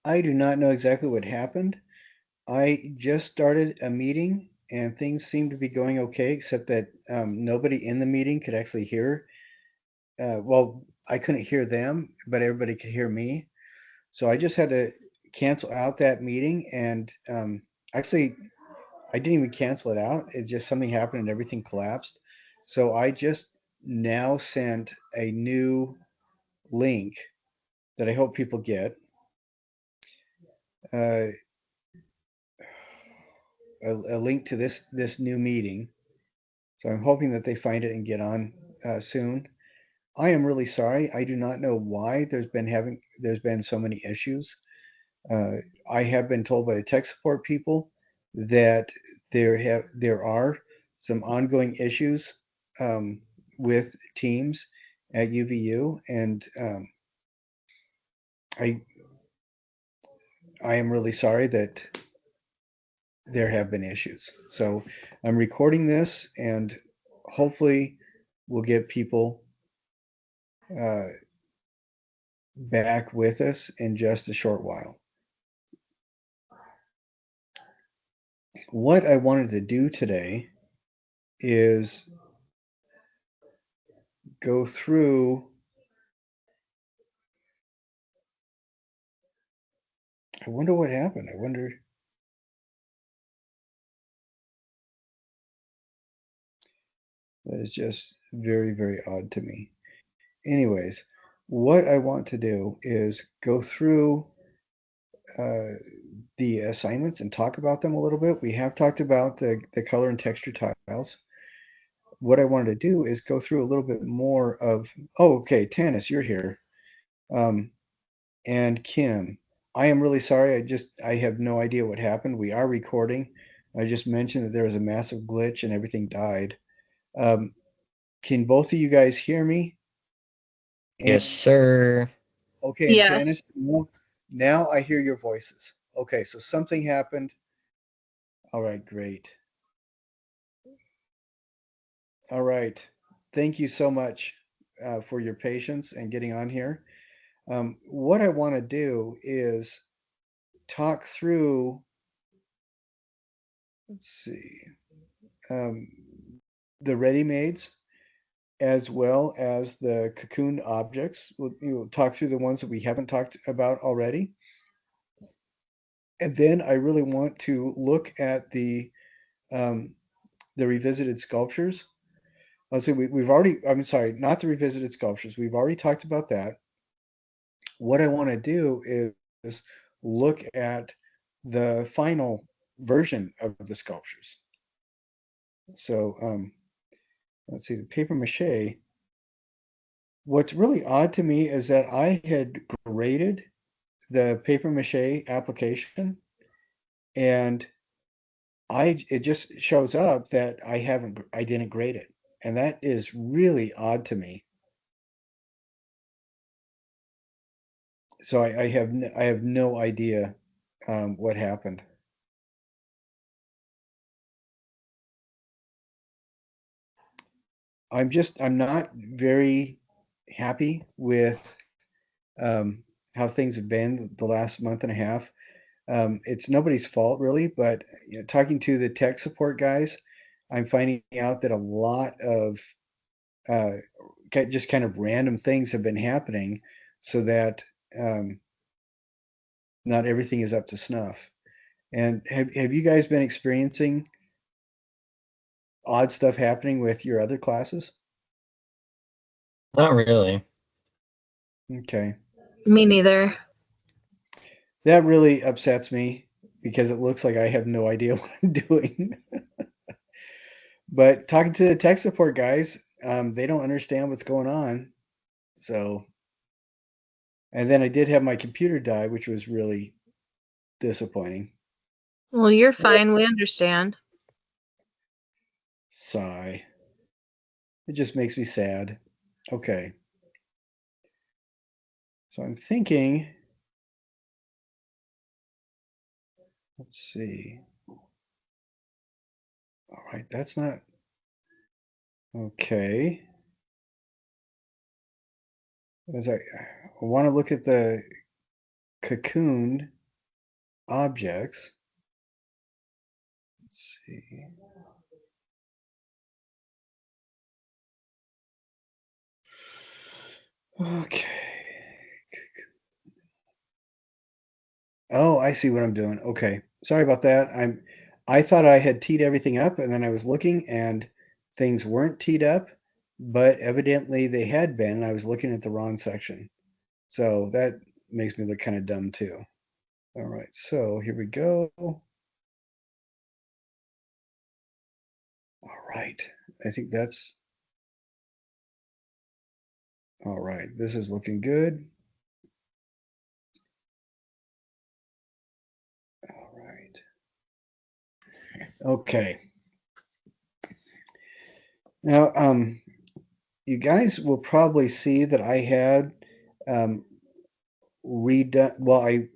I do not know exactly what happened. I just started a meeting and things seemed to be going okay, except that nobody in the meeting could actually hear. Well, I couldn't hear them, but everybody could hear me. So I just had to cancel out that meeting. And actually, I didn't even cancel it out. It just something happened and everything collapsed. So I just now sent a new link that I hope people get. Uh, a link to this new meeting. So I'm hoping that they find it and get on soon. I am really sorry. I do not know why there's been so many issues. Uh, I have been told by the tech support people that there are some ongoing issues um, with Teams at UVU, and I I am really sorry that there have been issues. So I'm recording this, and hopefully we'll get people uh, back with us in just a short while. What I wanted to do today is go through. I wonder what happened. I wonder. That is just very, very odd to me. Anyways, what I want to do is go through uh, the assignments and talk about them a little bit. We have talked about the color and texture tiles. What I wanted to do is go through a little bit more of, oh, okay, Tanis, you're here. Um, and Kim, I am really sorry. I have no idea what happened. We are recording. I just mentioned that there was a massive glitch and everything died. Um, can both of you guys hear me? And Yes, sir. okay, and Tanis, Yes. now I hear your voices. Okay, so something happened. All right, great. All right. Thank you so much for your patience and getting on here. What I want to do is talk through, let's see, um, the ready-mades as well as the cocoon objects. We'll talk through the ones that we haven't talked about already. And then I really want to look at um, the revisited sculptures. Let's see, we've already, I'm sorry, not the revisited sculptures. We've already talked about that. What I want to do is look at the final version of the sculptures. So let's see, the paper mache. What's really odd to me is that I had graded the paper mache application, and it just shows up that I didn't grade it, and that is really odd to me. So I have no idea what happened. I'm not very happy with um, how things have been the last month and a half. It's nobody's fault really, but talking to the tech support guys, I'm finding out that a lot of uh, just kind of random things have been happening, so that um, not everything is up to snuff. And have you guys been experiencing odd stuff happening with your other classes? Not really. Okay. Me neither. That really upsets me because it looks like I have no idea what I'm doing. But talking to the tech support guys, they don't understand what's going on. So, and then I did have my computer die, which was really disappointing. Well, you're fine. We understand. Sigh. It just makes me sad. Okay. So I'm thinking, let's see. All right, that's not okay. As I want to look at cocooned objects. Let's see. Okay. Oh, I see what I'm doing. Okay. Sorry about that. I thought I had teed everything up and then I was looking and things weren't teed up, but evidently they had been. And I was looking at the wrong section. So that makes me look kind of dumb too. All right. So here we go. All right. I think that's all right. This is looking good. All right. Okay. Now, you guys will probably see that I had um, redone. Well, I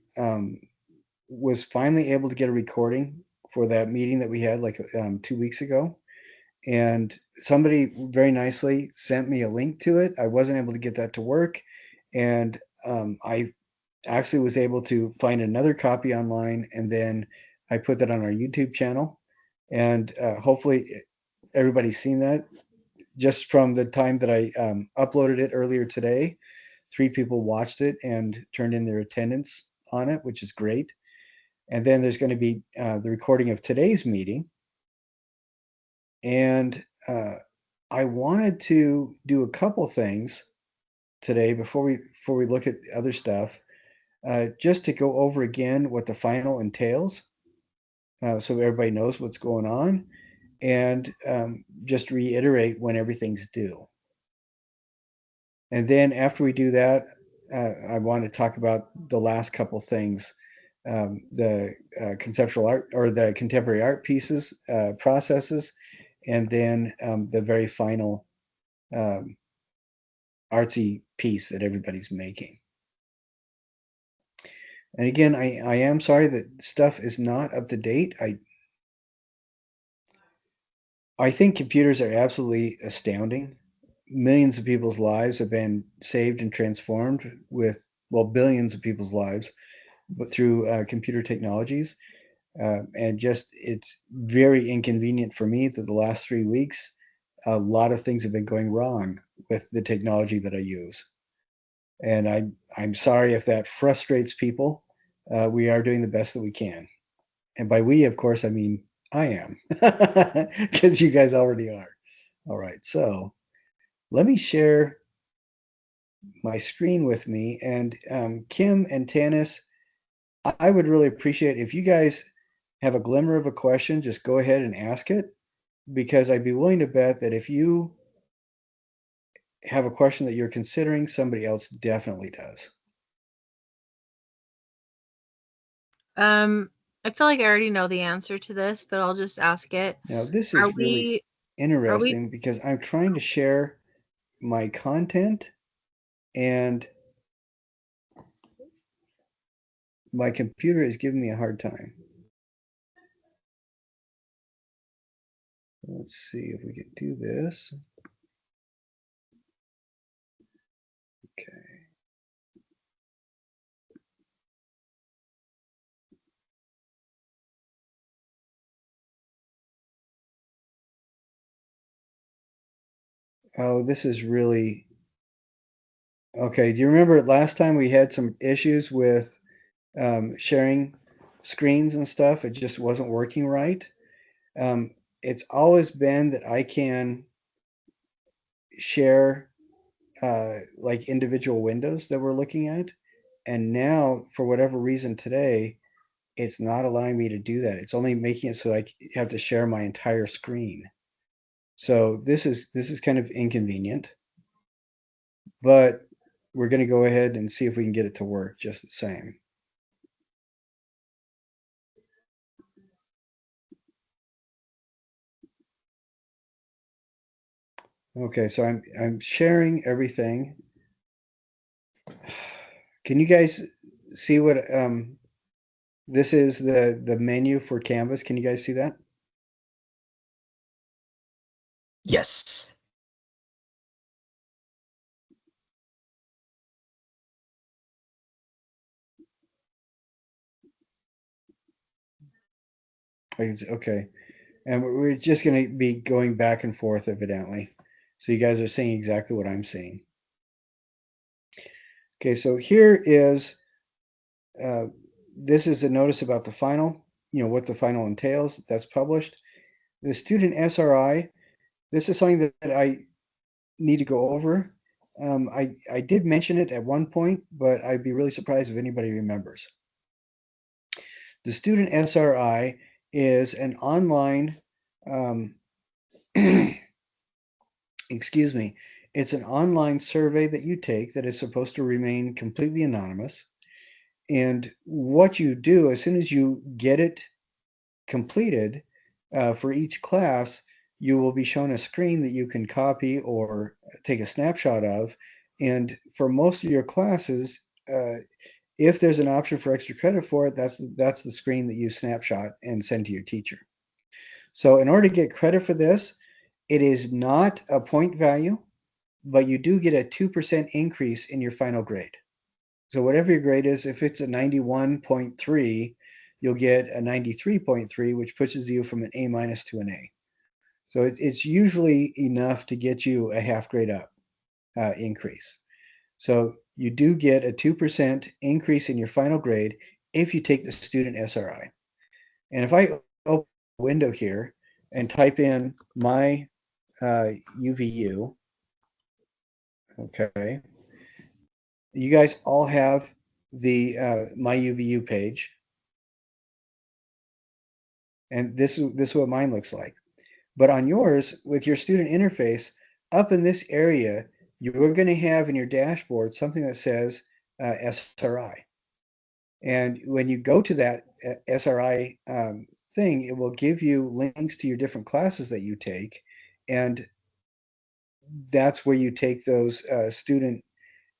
was finally able to get a recording for that meeting that we had like 2 weeks ago, and somebody very nicely sent me a link to it. I wasn't able to get that to work, and I actually was able to find another copy online, and then I put that on our YouTube channel, and hopefully everybody's seen that. Just from the time that I uploaded it earlier today, 3 people watched it and turned in their attendance on it, which is great. And then there's going to be the recording of today's meeting. And I wanted to do a couple things today before we look at other stuff, just to go over again what the final entails, so everybody knows what's going on, and just reiterate when everything's due. And then after we do that, I want to talk about the last couple things, the conceptual art or the contemporary art pieces, processes, and then the very final um, artsy piece that everybody's making. And again, I am sorry that stuff is not up to date. I think computers are absolutely astounding. Millions of people's lives have been saved and transformed with, well, billions of people's lives, but through computer technologies. And just it's very inconvenient for me that the last 3 weeks, a lot of things have been going wrong with the technology that I use. And I'm sorry if that frustrates people. We are doing the best that we can. And by we, of course, I mean I am, because you guys already are. All right, so let me share my screen with me. And Kim and Tanis, I would really appreciate if you guys have a glimmer of a question, just go ahead and ask it, because I'd be willing to bet that if you have a question that you're considering, somebody else definitely does. I feel like I already know the answer to this, but I'll just ask it. Now, this Are is really we interesting because I'm trying to share my content and my computer is giving me a hard time. Let's see if we can do this. Okay. Oh, this is really okay. Do you remember last time we had some issues with sharing screens and stuff? It just wasn't working right. Um, it's always been that I can share like individual windows that we're looking at. And now, for whatever reason today, it's not allowing me to do that. It's only making it so I have to share my entire screen. So this is kind of inconvenient, but we're going to go ahead and see if we can get it to work just the same. Okay, so I'm sharing everything. Can you guys see what this is, the menu for Canvas? Can you guys see that? Yes. Okay. And we're just going to be going back and forth evidently. So you guys are seeing exactly what I'm seeing. Okay, so here is, this is a notice about the final, what the final entails. That's published. The student SRI, this is something that I need to go over. I did mention it at one point, but I'd be really surprised if anybody remembers. The student SRI is an online, um, excuse me, it's an online survey that you take that is supposed to remain completely anonymous. And what you do as soon as you get it completed for each class, you will be shown a screen that you can copy or take a snapshot of. And for most of your classes, if there's an option for extra credit for it, that's the screen that you snapshot and send to your teacher. So in order to get credit for this, it is not a point value, but you do get a 2% increase in your final grade. So whatever your grade is, if it's a 91.3, you'll get a 93.3, which pushes you from an A minus to an A. So it's usually enough to get you a half grade up increase. So you do get a 2% increase in your final grade if you take the student SRI. And if I open a window here and type in my UVU, okay, you guys all have the my UVU page. And this is what mine looks like. But on yours, with your student interface, up in this area, you're going to have in your dashboard something that says SRI. And when you go to that SRI thing, it will give you links to your different classes that you take. And that's where you take those student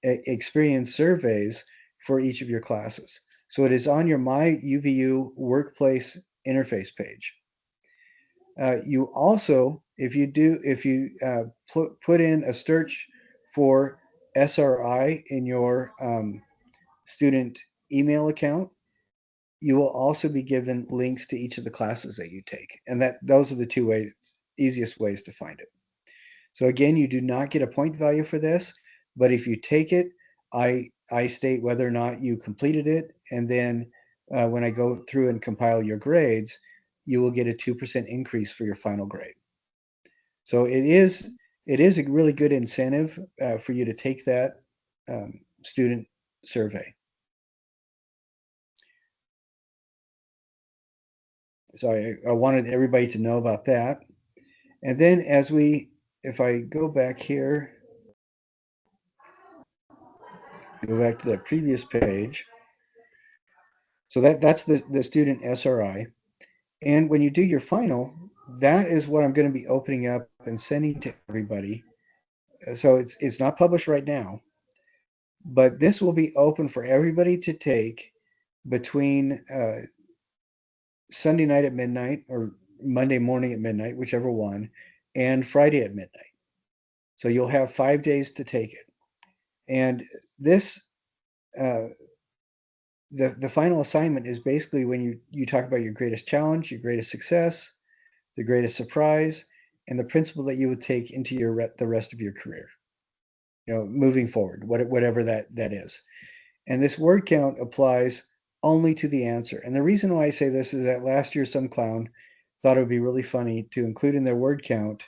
experience surveys for each of your classes. So it is on your My UVU workplace interface page. You also, if you put in a search for SRI in your student email account, you will also be given links to each of the classes that you take. And those are the two easiest ways to find it. So again, you do not get a point value for this, but if you take it, I state whether or not you completed it, and then when I go through and compile your grades, you will get a 2% increase for your final grade. So it is a really good incentive for you to take that student survey. So I wanted everybody to know about that. And then if I go back here, go back to that previous page. So that's the student SRI. And when you do your final, that is what I'm going to be opening up and sending to everybody. So it's not published right now, but this will be open for everybody to take between Sunday night at midnight or Monday morning at midnight, whichever one, and Friday at midnight. So you'll have 5 days to take it. And this, the final assignment is basically when you talk about your greatest challenge, your greatest success, the greatest surprise, and the principle that you would take into the rest of your career. Moving forward, whatever that is. And this word count applies only to the answer. And the reason why I say this is that last year some clown thought it would be really funny to include in their word count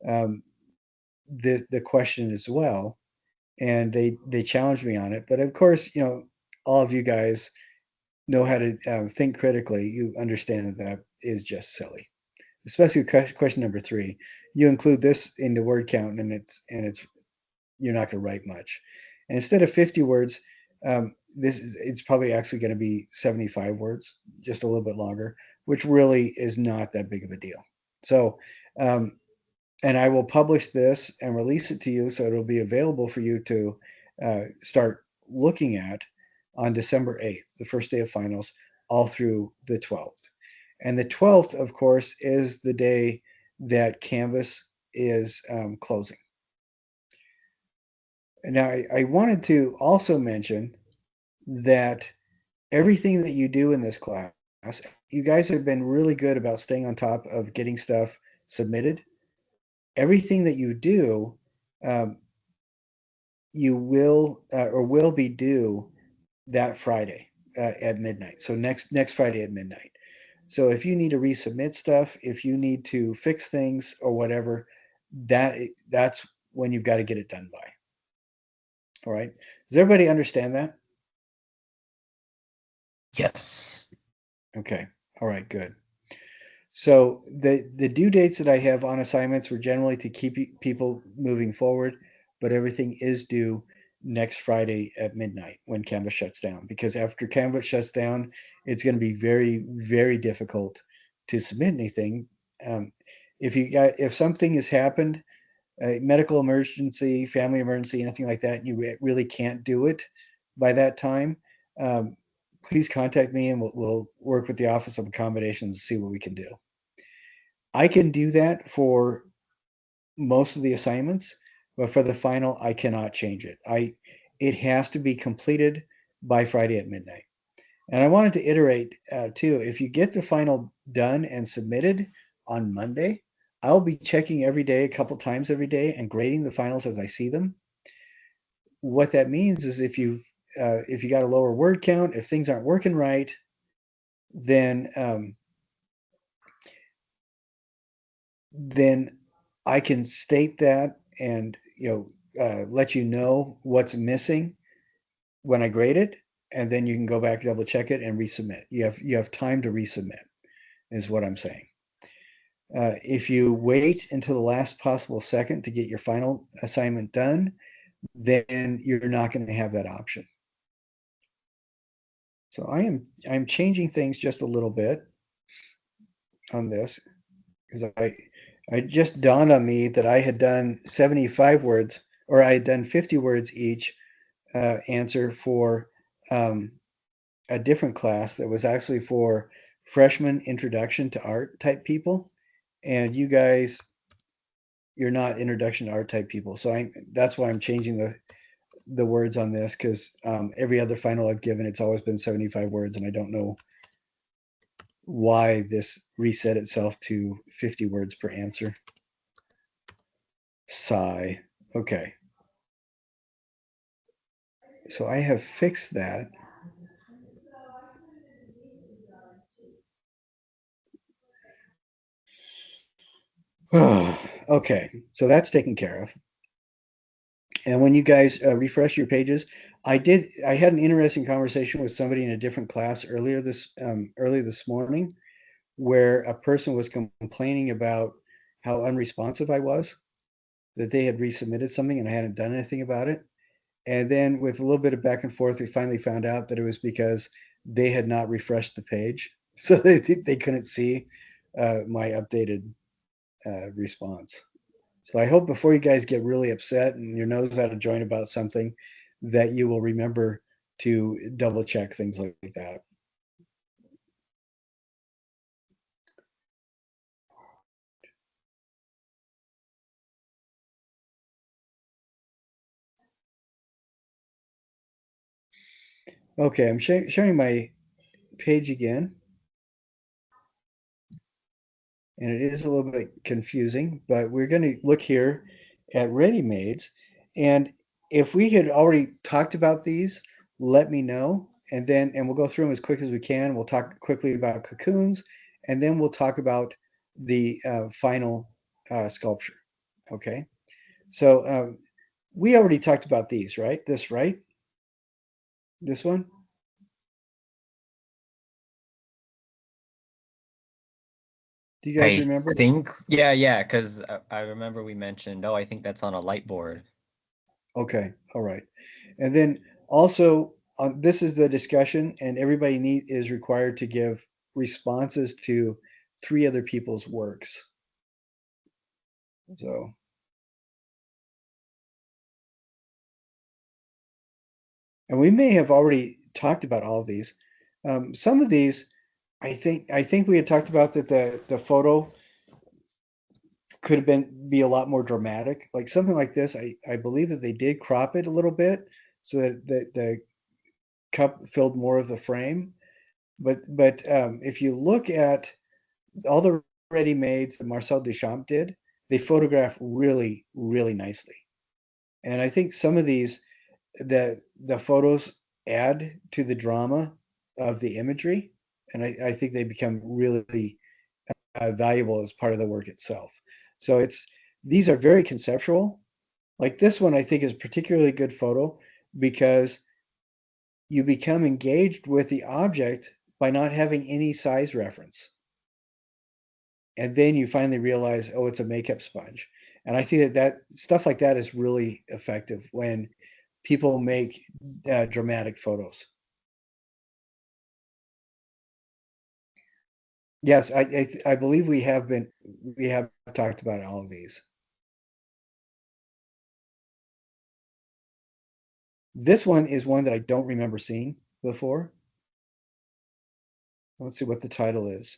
the question as well, and they challenged me on it. But of course, all of you guys know how to think critically. You understand that is just silly, especially question number 3. You include this in the word count, and it's you're not going to write much. And instead of 50 words, it's probably actually going to be 75 words, just a little bit longer, which really is not that big of a deal. So, and I will publish this and release it to you, so it'll be available for you to start looking at on December 8th, the first day of finals, all through the 12th. And the 12th, of course, is the day that Canvas is closing. Now, I wanted to also mention that everything that you do in this class You guys have been really good about staying on top of getting stuff submitted. Everything that you do, um, you will or will be due that Friday at midnight. So next Friday at midnight. So if you need to resubmit stuff, if you need to fix things or whatever, that's when you've got to get it done by. All right. Does everybody understand that? Yes. Okay. All right, good. So the due dates that I have on assignments were generally to keep people moving forward, but everything is due next Friday at midnight when Canvas shuts down. Because after Canvas shuts down, it's going to be very, very difficult to submit anything. Um, if something has happened, a medical emergency, family emergency, anything like that, you really can't do it by that time. Um, please contact me and we'll work with the Office of Accommodations to see what we can do. I can do that for most of the assignments, but for the final, I cannot change it. It has to be completed by Friday at midnight. And I wanted to iterate too. If you get the final done and submitted on Monday, I'll be checking every day, a couple times every day, and grading the finals as I see them. What that means is if you got a lower word count, if things aren't working right, then then I can state that and let you know what's missing when I grade it, and then you can go back, double check it, and resubmit. You have time to resubmit, is what I'm saying. If you wait until the last possible second to get your final assignment done, then you're not going to have that option. So I'm changing things just a little bit on this because I just dawned on me that I had done 75 words, or I had done 50 words each answer for a different class that was actually for freshman introduction to art type people. And you guys, you're not introduction to art type people. So that's why I'm changing the words on this, because every other final I've given, it's always been 75 words, and I don't know why this reset itself to 50 words per answer. Sigh. Okay. So I have fixed that. Okay, so that's taken care of. And when you guys refresh your pages, I had an interesting conversation with somebody in a different class early this morning, where a person was complaining about how unresponsive I was, that they had resubmitted something and I hadn't done anything about it. And then with a little bit of back and forth, we finally found out that it was because they had not refreshed the page. So they couldn't see my updated response. So I hope before you guys get really upset and your nose out of joint about something, that you will remember to double check things like that. Okay, I'm sharing my page again. And it is a little bit confusing, but we're going to look here at ready-mades. And if we had already talked about these, let me know. And we'll go through them as quick as we can. We'll talk quickly about cocoons, and then we'll talk about the final sculpture. Okay. So we already talked about these, right? Right? This one? Do you guys I remember? think, yeah, because I remember we mentioned, I think that's on a light board. Okay, all right. And then also, this is the discussion, and everybody is required to give responses to 3 other people's works. So, and we may have already talked about all of these. Some of these, I think we had talked about that the photo could have be a lot more dramatic. Like something like this, I believe that they did crop it a little bit so that the cup filled more of the frame. But if you look at all the ready-mades that Marcel Duchamp did, they photograph really, really nicely. And I think some of these, the photos add to the drama of the imagery, and I think they become really valuable as part of the work itself. So these are very conceptual. Like this one, I think is a particularly good photo because you become engaged with the object by not having any size reference. And then you finally realize, oh, it's a makeup sponge. And I think that stuff like that is really effective when people make dramatic photos. Yes, I believe we have talked about all of these. This one is one that I don't remember seeing before. Let's see what the title is.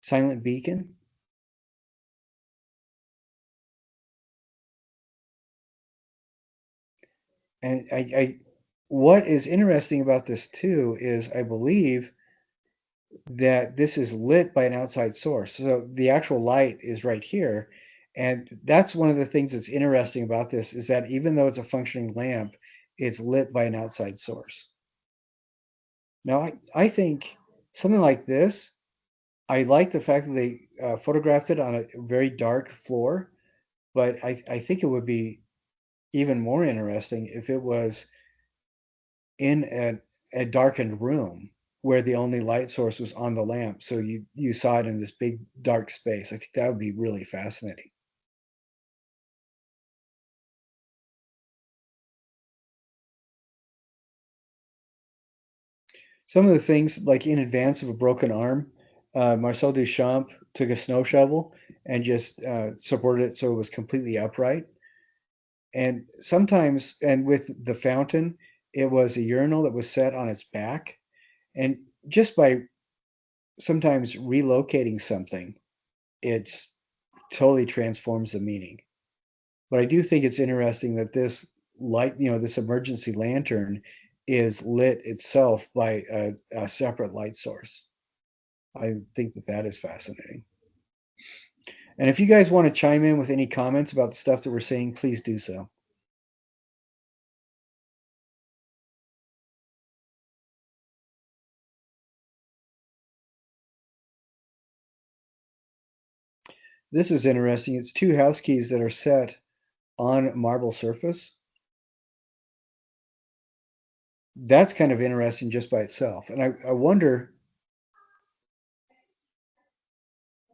Silent Beacon. And what is interesting about this too is I believe that this is lit by an outside source. So the actual light is right here. And that's one of the things that's interesting about this is that even though it's a functioning lamp, it's lit by an outside source. Now, I think something like this, I like the fact that they photographed it on a very dark floor, but I think it would be even more interesting if it was in a darkened room where the only light source was on the lamp. So you saw it in this big dark space. I think that would be really fascinating. Some of the things, like in advance of a broken arm, Marcel Duchamp took a snow shovel and just supported it so it was completely upright. And sometimes, and with the fountain, it was a urinal that was set on its back. And just by sometimes relocating something, it's totally transforms the meaning. But I do think it's interesting that this light, this emergency lantern is lit itself by a separate light source. I think that that is fascinating. And if you guys want to chime in with any comments about the stuff that we're seeing, please do so. This is interesting. It's two house keys that are set on marble surface. That's kind of interesting just by itself. And I wonder,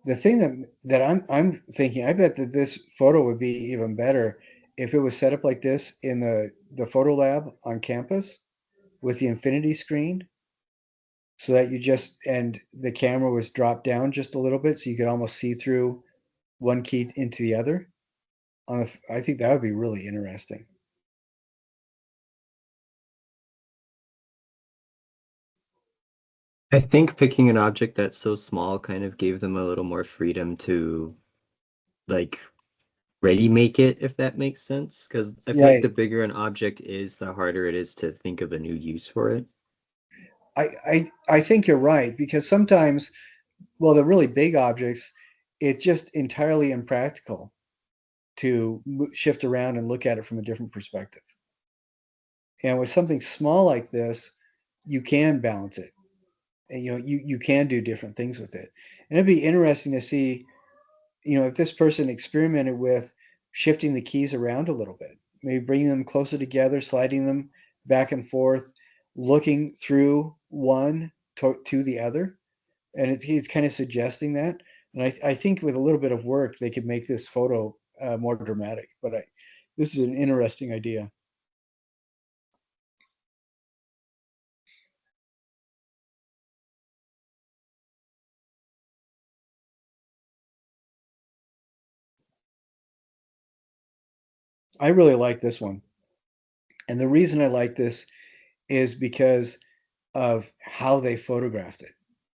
the thing that I'm thinking, I bet that this photo would be even better if it was set up like this in the photo lab on campus with the infinity screen, so that you just and the camera was dropped down just a little bit so you could almost see through one key into the other. I think that would be really interesting. I think picking an object that's so small kind of gave them a little more freedom to like ready make it, if that makes sense. Because I feel like Right. the bigger an object is, the harder it is to think of a new use for it. I think you're right because sometimes, well, the really big objects, it's just entirely impractical to shift around and look at it from a different perspective. And with something small like this, you can balance it. And, you can do different things with it. And it'd be interesting to see, if this person experimented with shifting the keys around a little bit, maybe bringing them closer together, sliding them back and forth, looking through one to the other. And he's kind of suggesting that. And I think with a little bit of work, they could make this photo more dramatic. But this is an interesting idea. I really like this one. And the reason I like this is because of how they photographed it.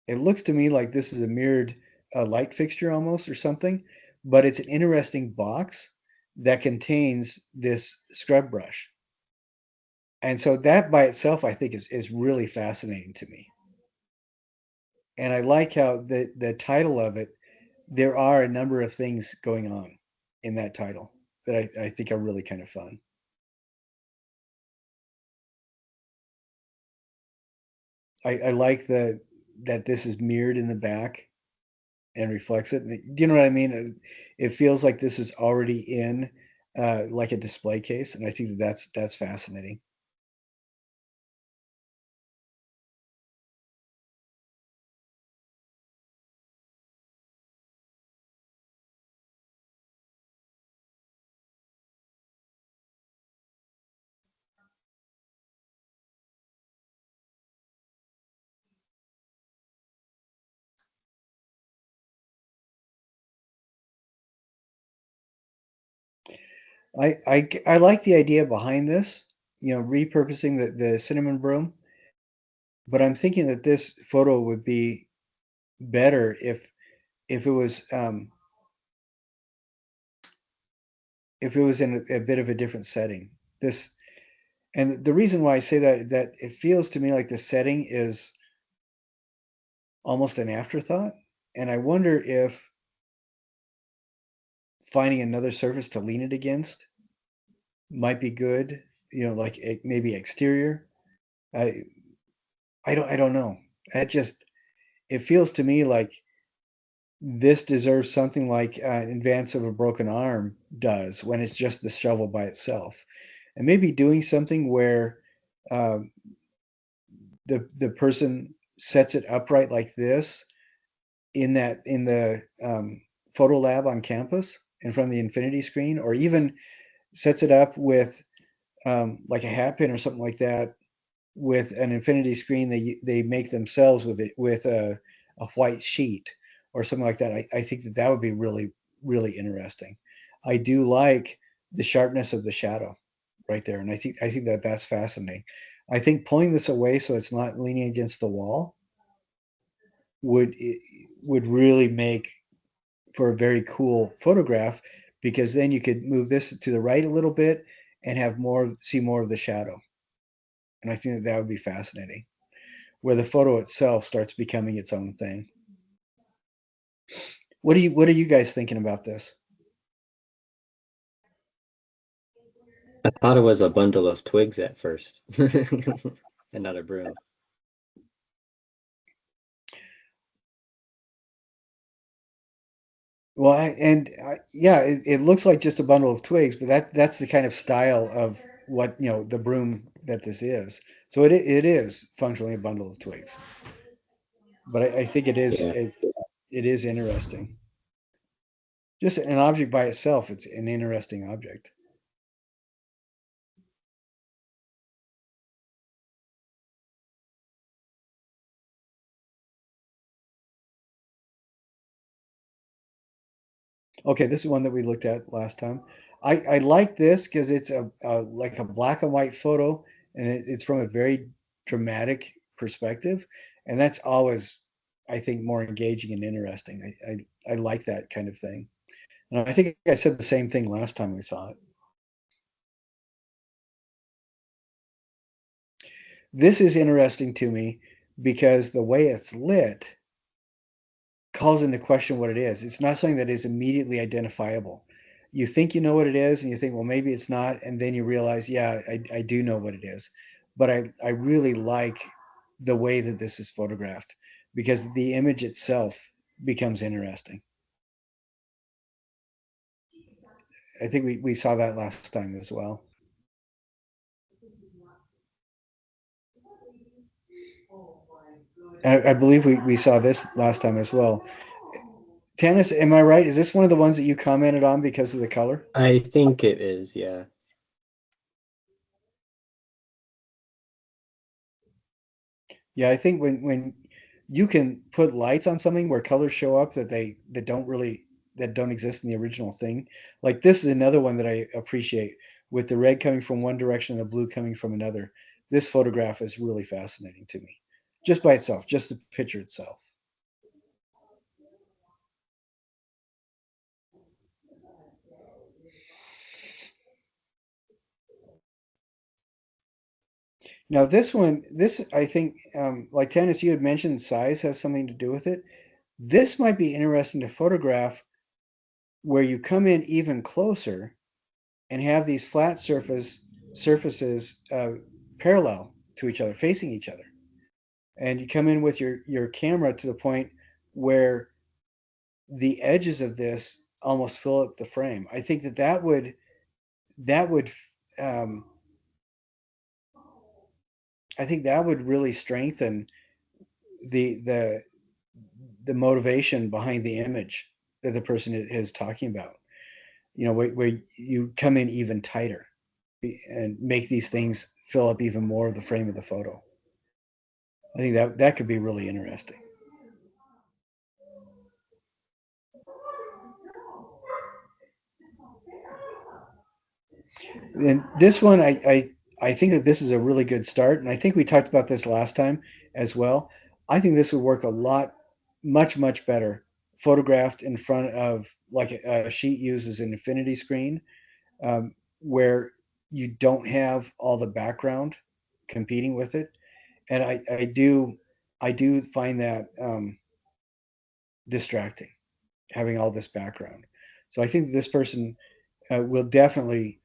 It looks to me like this is a mirrored light fixture almost or something, but it's an interesting box that contains this scrub brush. And so that by itself, I think is really fascinating to me. And I like how the title of it, there are a number of things going on in that title that I think are really kind of fun. I like that this is mirrored in the back and reflects it. Do you know what I mean? It feels like this is already in like a display case, and I think that's fascinating. I like the idea behind this, repurposing the cinnamon broom, but I'm thinking that this photo would be better if it was in a bit of a different setting. This and the reason why I say that it feels to me like the setting is almost an afterthought, and I wonder if finding another surface to lean it against might be good, like maybe exterior. I I don't know. It feels to me like this deserves something like Advance of a Broken Arm does when it's just the shovel by itself, and maybe doing something where um, the person sets it upright like this in the photo lab on campus in front of the infinity screen, or even sets it up with like a hat pin or something like that with an infinity screen they make themselves with it with a white sheet or something like that. I think that would be really really interesting. I do like the sharpness of the shadow right there, and I think that that's fascinating. I think pulling this away so it's not leaning against the wall would really make for a very cool photograph, because then you could move this to the right a little bit and have see more of the shadow, and I think that would be fascinating, where the photo itself starts becoming its own thing. What are you guys thinking about this? I thought it was a bundle of twigs at first, and not a broom. Well, yeah, it looks like just a bundle of twigs, but that's the kind of style of what the broom that this is. So it is functionally a bundle of twigs, but I think Yeah. it is interesting. Just an object by itself, it's an interesting object. Okay, this is one that we looked at last time. I like this because it's like a black and white photo, and it's from a very dramatic perspective, and that's always, I think, more engaging and interesting. I like that kind of thing, and I think I said the same thing last time we saw it. This is interesting to me because the way it's lit calls into question what it is. It's not something that is immediately identifiable. You think you know what it is, and you think, well, maybe it's not, and then you realize, yeah, I do know what it is. But I really like the way that this is photographed because the image itself becomes interesting. I think we saw that last time as well. I believe we saw this last time as well. Tanis, am I right? Is this one of the ones that you commented on because of the color? I think it is, yeah. Yeah, I think when you can put lights on something where colors show up that don't exist in the original thing. Like this is another one that I appreciate with the red coming from one direction and the blue coming from another. This photograph is really fascinating to me. Just by itself, just the picture itself. Now this one, I think, like Tanis, you had mentioned size has something to do with it. This might be interesting to photograph where you come in even closer and have these flat surfaces parallel to each other, facing each other. And you come in with your camera to the point where the edges of this almost fill up the frame. I think that would um, I think that would really strengthen the the the motivation behind the image that the person is talking about. You know, where you come in even tighter and make these things fill up even more of the frame of the photo. I think that could be really interesting. And this one, I think that this is a really good start, and I think we talked about this last time as well. I think this would work a lot, much better photographed in front of like a sheet used as an infinity screen, where you don't have all the background competing with it. And I do find that distracting, having all this background. So I think this person will definitely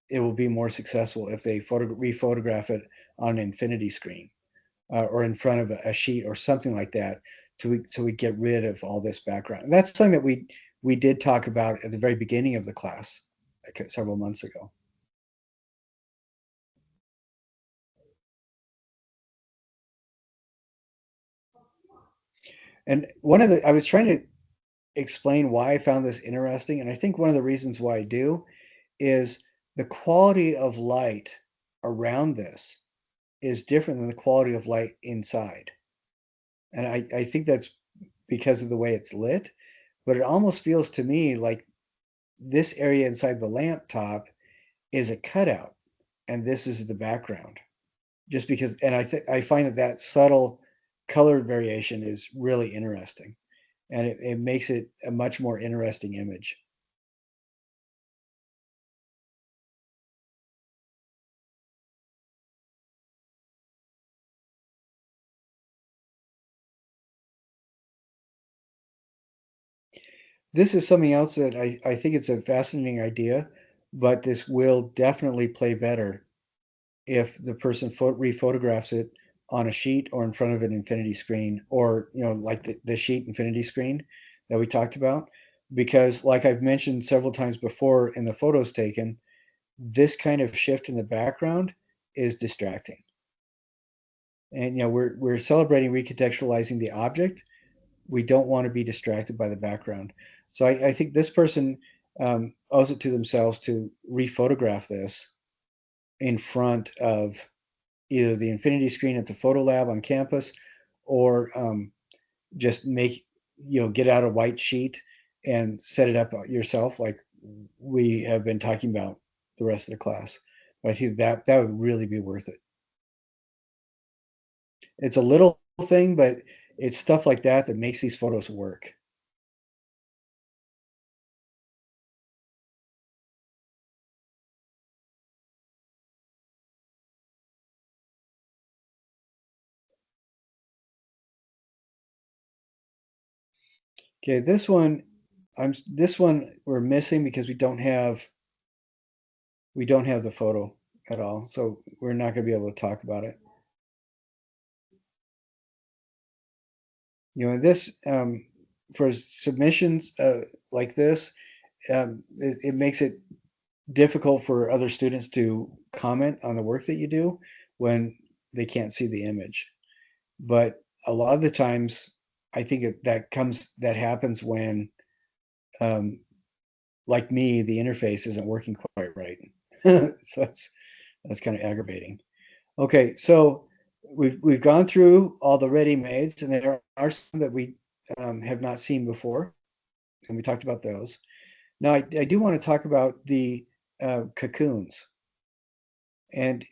it will be more successful if they rephotograph it on an infinity screen or in front of a sheet or something like that, so we get rid of all this background. And that's something that we did talk about at the very beginning of the class, like several months ago. And I was trying to explain why I found this interesting, and I think one of the reasons why I do is the quality of light around this is different than the quality of light inside. And I think that's because of the way it's lit, but it almost feels to me like this area inside the lamp top is a cutout and this is the background. Just because, and I find that subtle color variation is really interesting, and it makes it a much more interesting image. This is something else that I think it's a fascinating idea, but this will definitely play better if the person rephotographs it on a sheet or in front of an infinity screen, or like the sheet infinity screen that we talked about. Because like I've mentioned several times before in the photos taken, this kind of shift in the background is distracting. And we're celebrating recontextualizing the object. We don't want to be distracted by the background. So I think this person owes it to themselves to rephotograph this in front of either the infinity screen at the photo lab on campus, or just get out a white sheet and set it up yourself, like we have been talking about the rest of the class. But I think that would really be worth it. It's a little thing, but it's stuff like that that makes these photos work. Okay, this one we're missing because we don't have the photo at all, so we're not going to be able to talk about it. This for submissions like this, it makes it difficult for other students to comment on the work that you do when they can't see the image. But a lot of the times, I think that happens when, um, like me, the interface isn't working quite right. So that's kind of aggravating. Okay, so we've gone through all the ready-mades, and there are some that we have not seen before, and we talked about those. Now, I do want to talk about the cocoons, and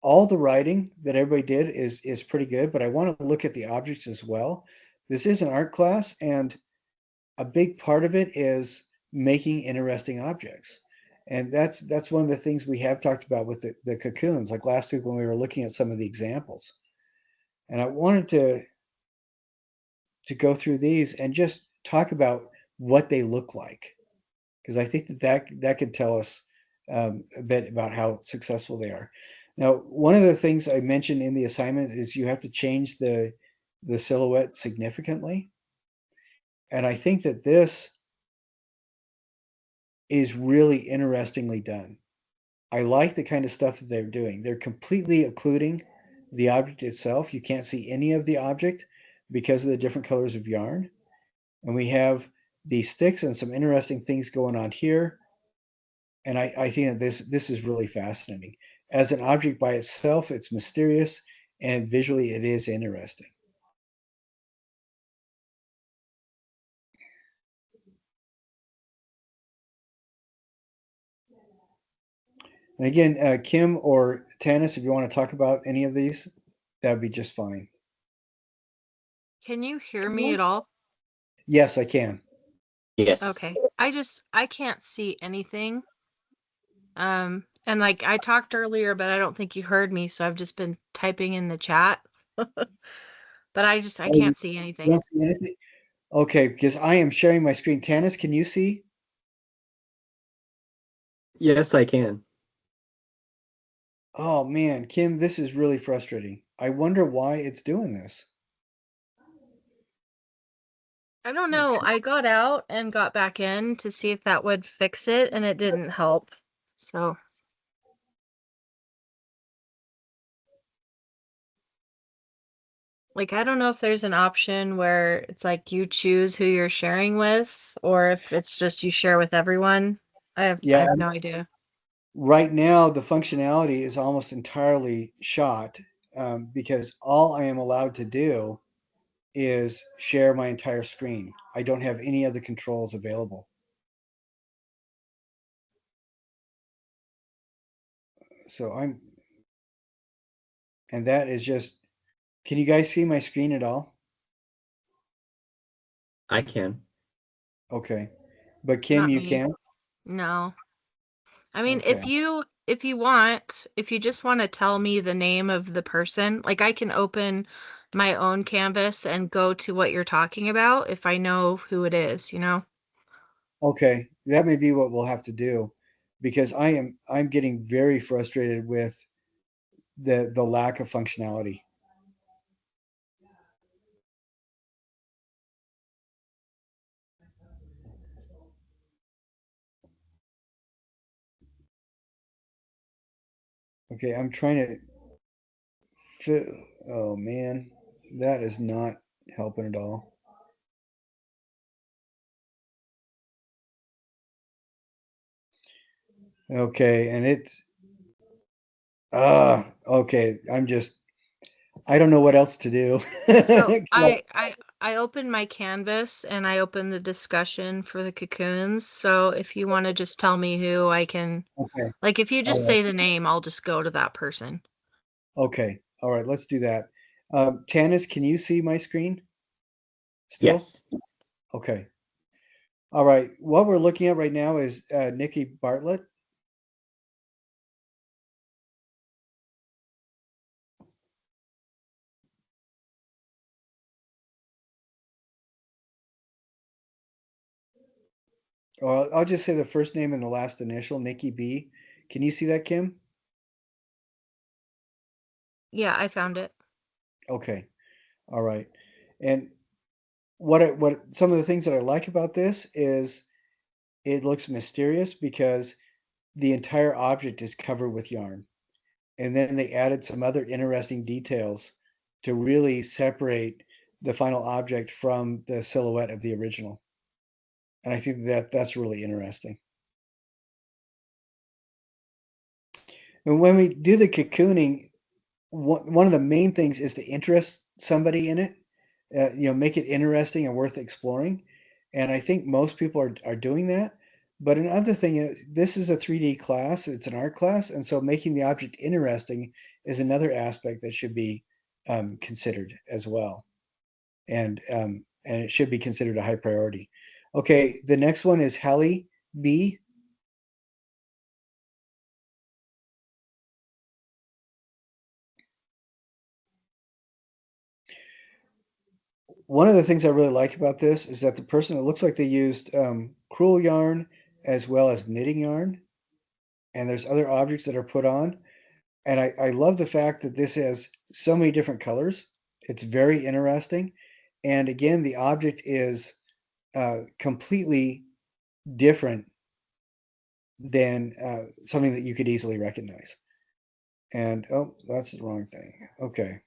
all the writing that everybody did is pretty good, but I want to look at the objects as well. This is an art class, and a big part of it is making interesting objects. And that's one of the things we have talked about with the cocoons, like last week when we were looking at some of the examples. And I wanted to go through these and just talk about what they look like, because I think that could tell us a bit about how successful they are. Now, one of the things I mentioned in the assignment is you have to change the silhouette significantly. And I think that this is really interestingly done. I like the kind of stuff that they're doing. They're completely occluding the object itself. You can't see any of the object because of the different colors of yarn. And we have these sticks and some interesting things going on here. And I think that this is really fascinating. As an object by itself, it's mysterious, and visually it is interesting. And again, Kim or Tanis, if you want to talk about any of these, that would be just fine. Can you hear me at all? Yes, I can. Yes. Okay. I can't see anything. And like I talked earlier, but I don't think you heard me, so I've just been typing in the chat. But I Oh, can't see anything. don't see anything? Okay, because I am sharing my screen. Tanis, can you see? Yes, I can. Oh man, Kim, this is really frustrating. I wonder why it's doing this. I don't know. I got out and got back in to see if that would fix it, and it didn't help. So like I don't know if there's an option where it's like you choose who you're sharing with, or if it's just you share with everyone. I Yeah, have no idea. right now the functionality is almost entirely shot because all I am allowed to do is share my entire screen. I don't have any other controls available. So and that is just, can you guys see my screen at all? I can. Okay. But Kim, Not you me. can? No. I mean, Okay. if you want, if you just want to tell me the name of the person, like I can open my own canvas and go to what you're talking about if I know who it is, you know? Okay. That may be what we'll have to do because I'm getting very frustrated with the lack of functionality. Okay, I'm trying to fit. Oh man, that is not helping at all. Okay, and it's okay. I don't know what else to do. So I opened my canvas and I opened the discussion for the cocoons. So if you want to just tell me who I can, Okay. like if you just All right. say the name, I'll just go to that person. Okay. All right. Let's do that. Tanis, can you see my screen still? Yes. Okay. All right. What we're looking at right now is Nikki Bartlett. Or I'll just say the first name and the last initial, Nikki B. Can you see that, Kim? Yeah, I found it. Okay. All right. And what some of the things that I like about this is it looks mysterious because the entire object is covered with yarn. And then they added some other interesting details to really separate the final object from the silhouette of the original. And I think that that's really interesting. And when we do the cocooning, one of the main things is to interest somebody in it, make it interesting and worth exploring. And I think most people are doing that. But another thing is, this is a 3D class, it's an art class. And so making the object interesting is another aspect that should be considered as well. And it should be considered a high priority. Okay, the next one is Hallie B. one of the things I really like about this is that the person, it looks like they used crewel yarn as well as knitting yarn, and there's other objects that are put on. And I love the fact that this has so many different colors. It's very interesting. And again, the object is completely different than something that you could easily recognize. And oh, that's the wrong thing. Okay.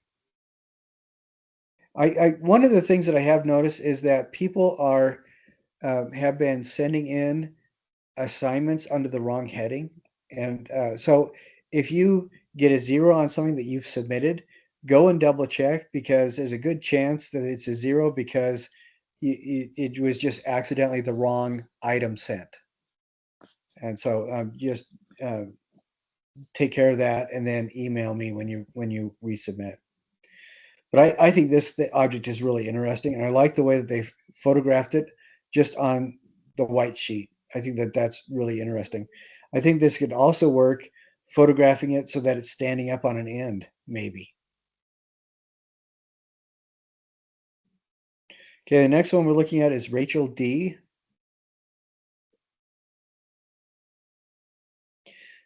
One of the things that I have noticed is that people are have been sending in assignments under the wrong heading. And so if you get a 0 on something that you've submitted, go and double check, because there's a good chance that it's a 0 because it was just accidentally the wrong item sent. And so just uh, take care of that and then email me when you resubmit. But I think the object is really interesting, and I like the way that they photographed it just on the white sheet. I think that that's really interesting. I think this could also work photographing it so that it's standing up on an end, maybe. Okay, the next one we're looking at is Rachel D.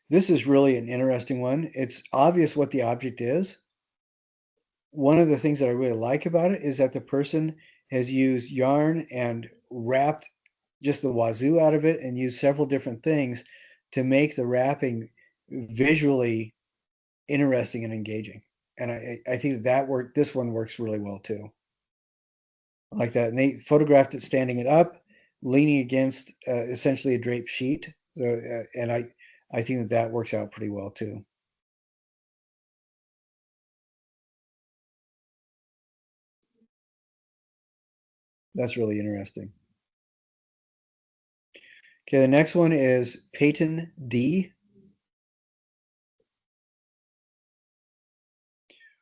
This is really an interesting one. It's obvious what the object is. One of the things that I really like about it is that the person has used yarn and wrapped just the wazoo out of it and used several different things to make the wrapping visually interesting and engaging. And I think that this one works really well too. I like that. And they photographed it standing it up, leaning against essentially a draped sheet. So, and I think that that works out pretty well too. That's really interesting. Okay, the next one is Peyton D.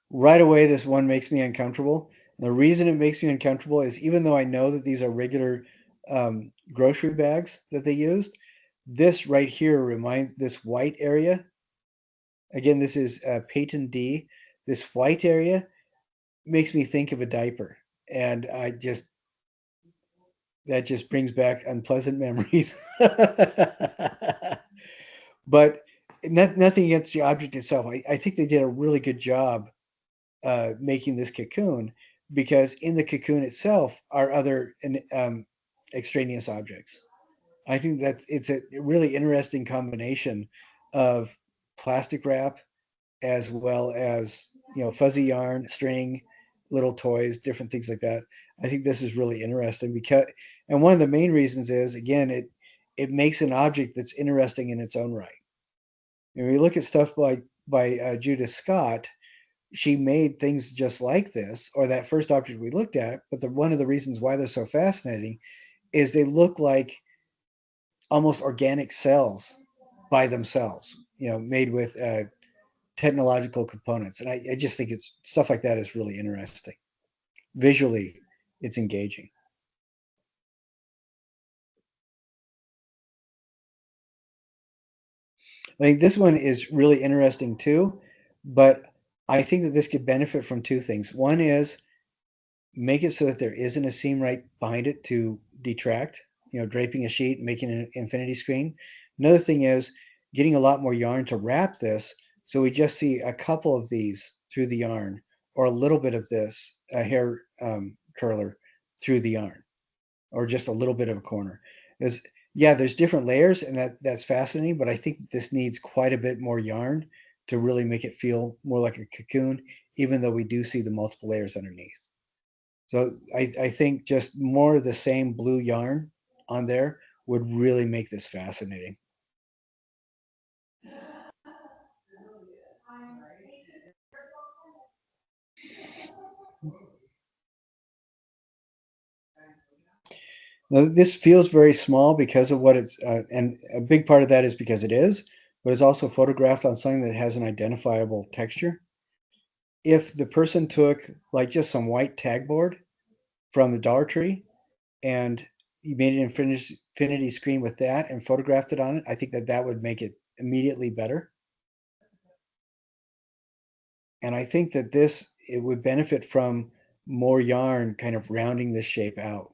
Right away, this one makes me uncomfortable. And the reason it makes me uncomfortable is even though I know that these are regular grocery bags that they used, this right here reminds this white area. Again, this is Peyton D. This white area makes me think of a diaper, and that just brings back unpleasant memories. But nothing against the object itself. I think they did a really good job making this cocoon, because in the cocoon itself are other extraneous objects. I think that it's a really interesting combination of plastic wrap as well as fuzzy yarn, string, little toys, different things like that. I think this is really interesting because, and one of the main reasons is, again, it makes an object that's interesting in its own right. And we look at stuff by Judith Scott, she made things just like this, or that first object we looked at. But one of the reasons why they're so fascinating is they look like almost organic cells by themselves, made with technological components. And I just think it's stuff like that is really interesting. Visually, it's engaging. I think this one is really interesting too, but I think that this could benefit from two things. One is make it so that there isn't a seam right behind it to detract, draping a sheet, making an infinity screen. Another thing is getting a lot more yarn to wrap this, so we just see a couple of these through the yarn, or a little bit of this, a hair curler through the yarn, or just a little bit of a corner. Yeah, there's different layers, and that's fascinating, but I think this needs quite a bit more yarn to really make it feel more like a cocoon, even though we do see the multiple layers underneath. So I think just more of the same blue yarn on there would really make this fascinating. Now, this feels very small because of what it's, and a big part of that is because it is, but it's also photographed on something that has an identifiable texture. If the person took like just some white tag board from the Dollar Tree and you made an infinity screen with that and photographed it on it, I think that would make it immediately better. And I think that it would benefit from more yarn kind of rounding this shape out,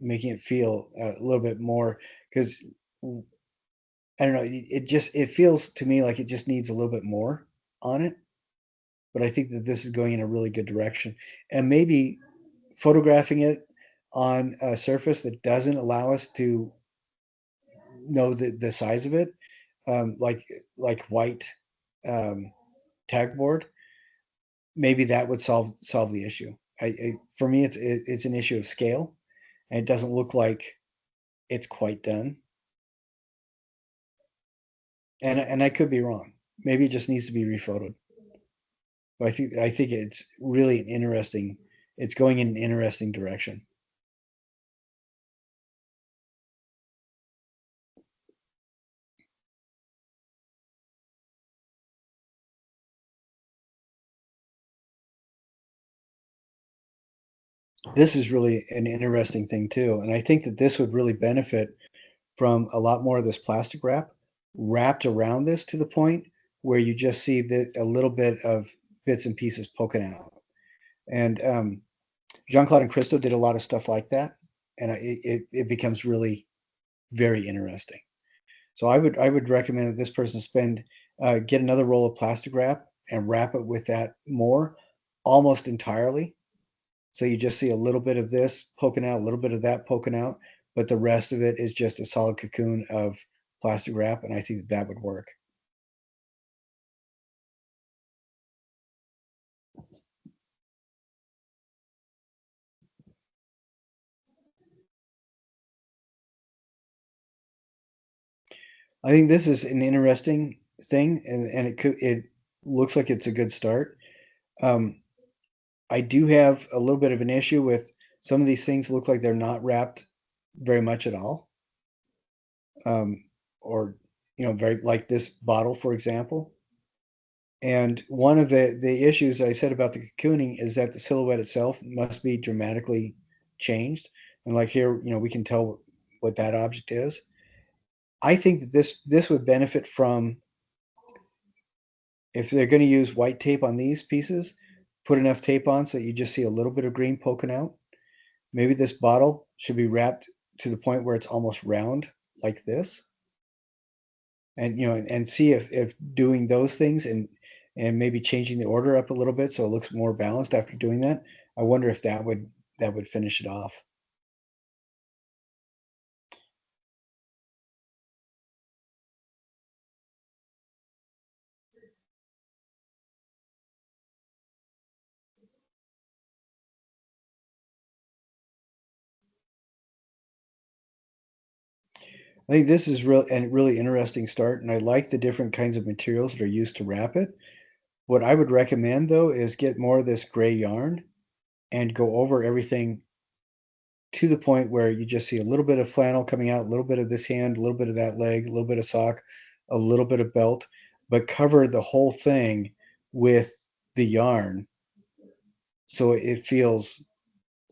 making it feel a little bit more, because I don't know, it feels to me like it just needs a little bit more on it. But I think that this is going in a really good direction. And maybe photographing it on a surface that doesn't allow us to know the size of it, like white tag board, maybe that would solve the issue. For me, it's an issue of scale, and it doesn't look like it's quite done. And I could be wrong. Maybe it just needs to be rephotoed. But I think it's really an interesting. It's going in an interesting direction. This is really an interesting thing too, and I think that this would really benefit from a lot more of this plastic wrap wrapped around this to the point where you just see a little bit of bits and pieces poking out. And Jean-Claude and Christo did a lot of stuff like that, and it becomes really very interesting. So I would recommend that this person get another roll of plastic wrap and wrap it with that more, almost entirely. So you just see a little bit of this poking out, a little bit of that poking out, but the rest of it is just a solid cocoon of plastic wrap, and I think that would work. I think this is an interesting thing, and it looks like it's a good start. Um, I do have a little bit of an issue with some of these things look like they're not wrapped very much at all. Um, or very like this bottle, for example. And one of the issues I said about the cocooning is that the silhouette itself must be dramatically changed. And like here, we can tell what that object is. I think that this would benefit from, if they're going to use white tape on these pieces, put enough tape on so you just see a little bit of green poking out. Maybe this bottle should be wrapped to the point where it's almost round like this. And and see if doing those things and maybe changing the order up a little bit so it looks more balanced after doing that. I wonder if that would finish it off. I think this is really interesting start, and I like the different kinds of materials that are used to wrap it. What I would recommend though is get more of this gray yarn and go over everything to the point where you just see a little bit of flannel coming out, a little bit of this hand, a little bit of that leg, a little bit of sock, a little bit of belt, but cover the whole thing with the yarn so it feels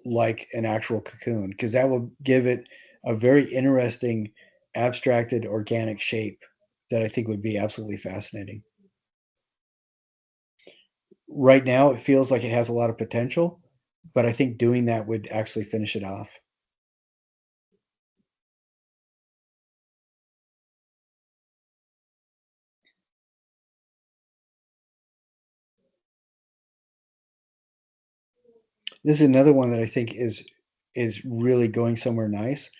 like an actual cocoon, because that will give it a very interesting abstracted organic shape that I think would be absolutely fascinating. Right now, it feels like it has a lot of potential, but I think doing that would actually finish it off. This is another one that I think is really going somewhere nice.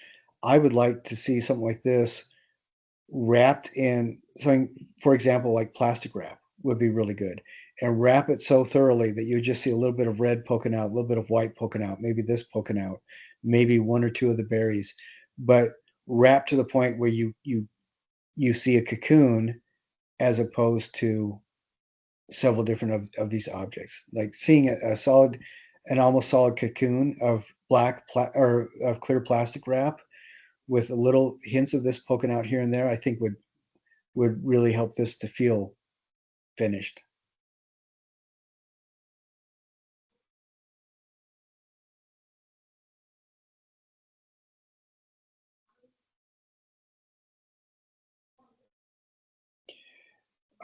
I would like to see something like this wrapped in something, for example, like plastic wrap would be really good. And wrap it so thoroughly that you just see a little bit of red poking out, a little bit of white poking out, maybe this poking out, maybe one or two of the berries, but wrap to the point where you see a cocoon as opposed to several different of these objects. Like seeing an almost solid cocoon of or of clear plastic wrap with a little hints of this poking out here and there, I think would really help this to feel finished.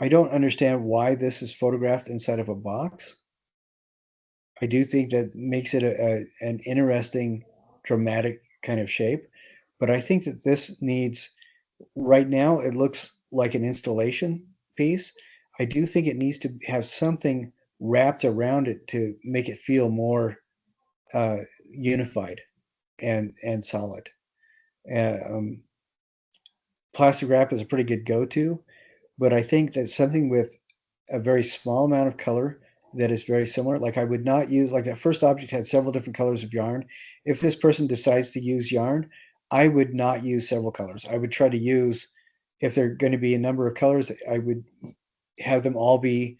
I don't understand why this is photographed inside of a box. I do think that makes it an interesting, dramatic kind of shape. But I think that this needs, right now, it looks like an installation piece. I do think it needs to have something wrapped around it to make it feel more unified and solid. Um, Plastic wrap is a pretty good go-to, but I think that something with a very small amount of color that is very similar, like I would not use, like that first object had several different colors of yarn. If this person decides to use yarn, I would not use several colors. I would try to use, if they're going to be a number of colors, I would have them all be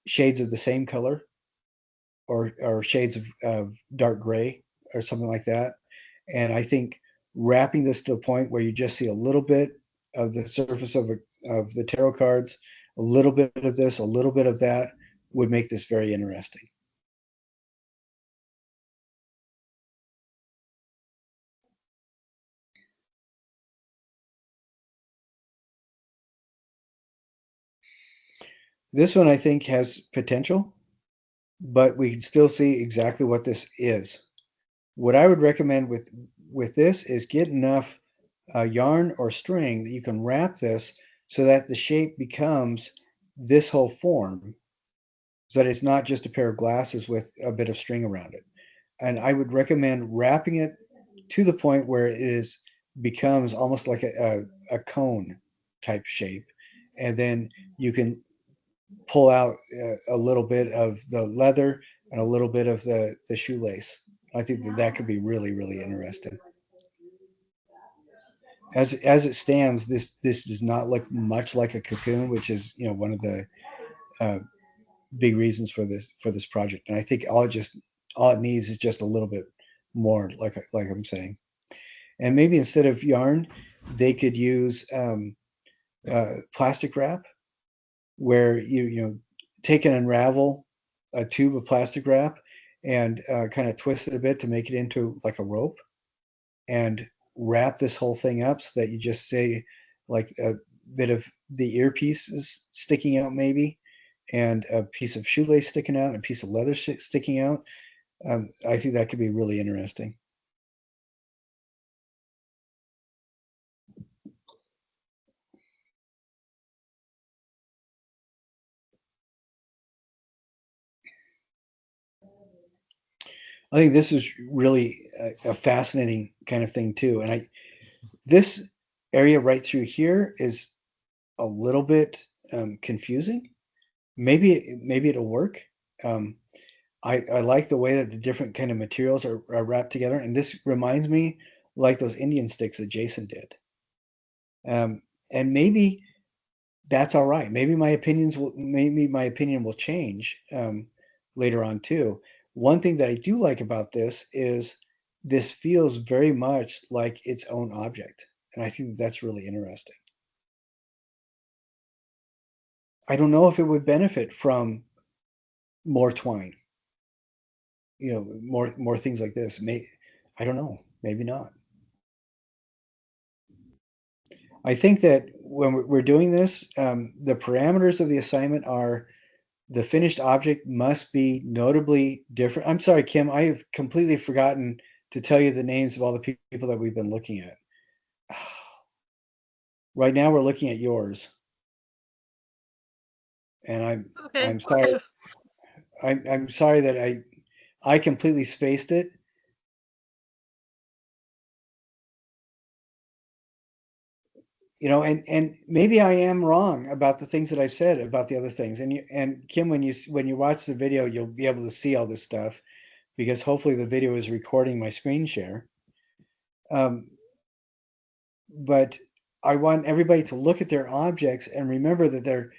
shades of the same color, or shades of dark gray or something like that. And I think wrapping this to the point where you just see a little bit of the surface of the tarot cards, a little bit of this, a little bit of that, would make this very interesting. This one I think has potential, but we can still see exactly what this is. What I would recommend with this is get enough yarn or string that you can wrap this so that the shape becomes this whole form, so that it's not just a pair of glasses with a bit of string around it. And I would recommend wrapping it to the point where it is becomes almost like a cone type shape, and then you can pull out a little bit of the leather and a little bit of the shoelace. I think that that could be really, really interesting. As it stands, this does not look much like a cocoon, which is, you know, one of the uh, big reasons for this project. And I think all it needs is just a little bit more, like I'm saying. And maybe instead of yarn, they could use plastic wrap, where you know, take and unravel a tube of plastic wrap and kind of twist it a bit to make it into like a rope, and wrap this whole thing up so that you just say like a bit of the earpiece is sticking out maybe, and a piece of shoelace sticking out, and a piece of leather sticking out. I think that could be really interesting. I think this is really a fascinating kind of thing too. And this area right through here is a little bit confusing. Maybe it'll work. Um, I like the way that the different kind of materials are wrapped together, and this reminds me like those Indian sticks that Jason did. Um, and maybe that's all right. Maybe my opinion will change later on too. One thing that I do like about this is this feels very much like its own object, and I think that's really interesting. I don't know if it would benefit from more twine, you know, more things like this. I don't know, maybe not. I think that when we're doing this, the parameters of the assignment are the finished object must be notably different. I'm sorry, Kim, I have completely forgotten to tell you the names of all the people that we've been looking at. Right now we're looking at yours. And Okay. I'm sorry. I'm sorry that I completely spaced it. You know, and maybe I am wrong about the things that I've said about the other things. And Kim, when you watch the video, you'll be able to see all this stuff, because hopefully the video is recording my screen share. But I want everybody to look at their objects and remember that they're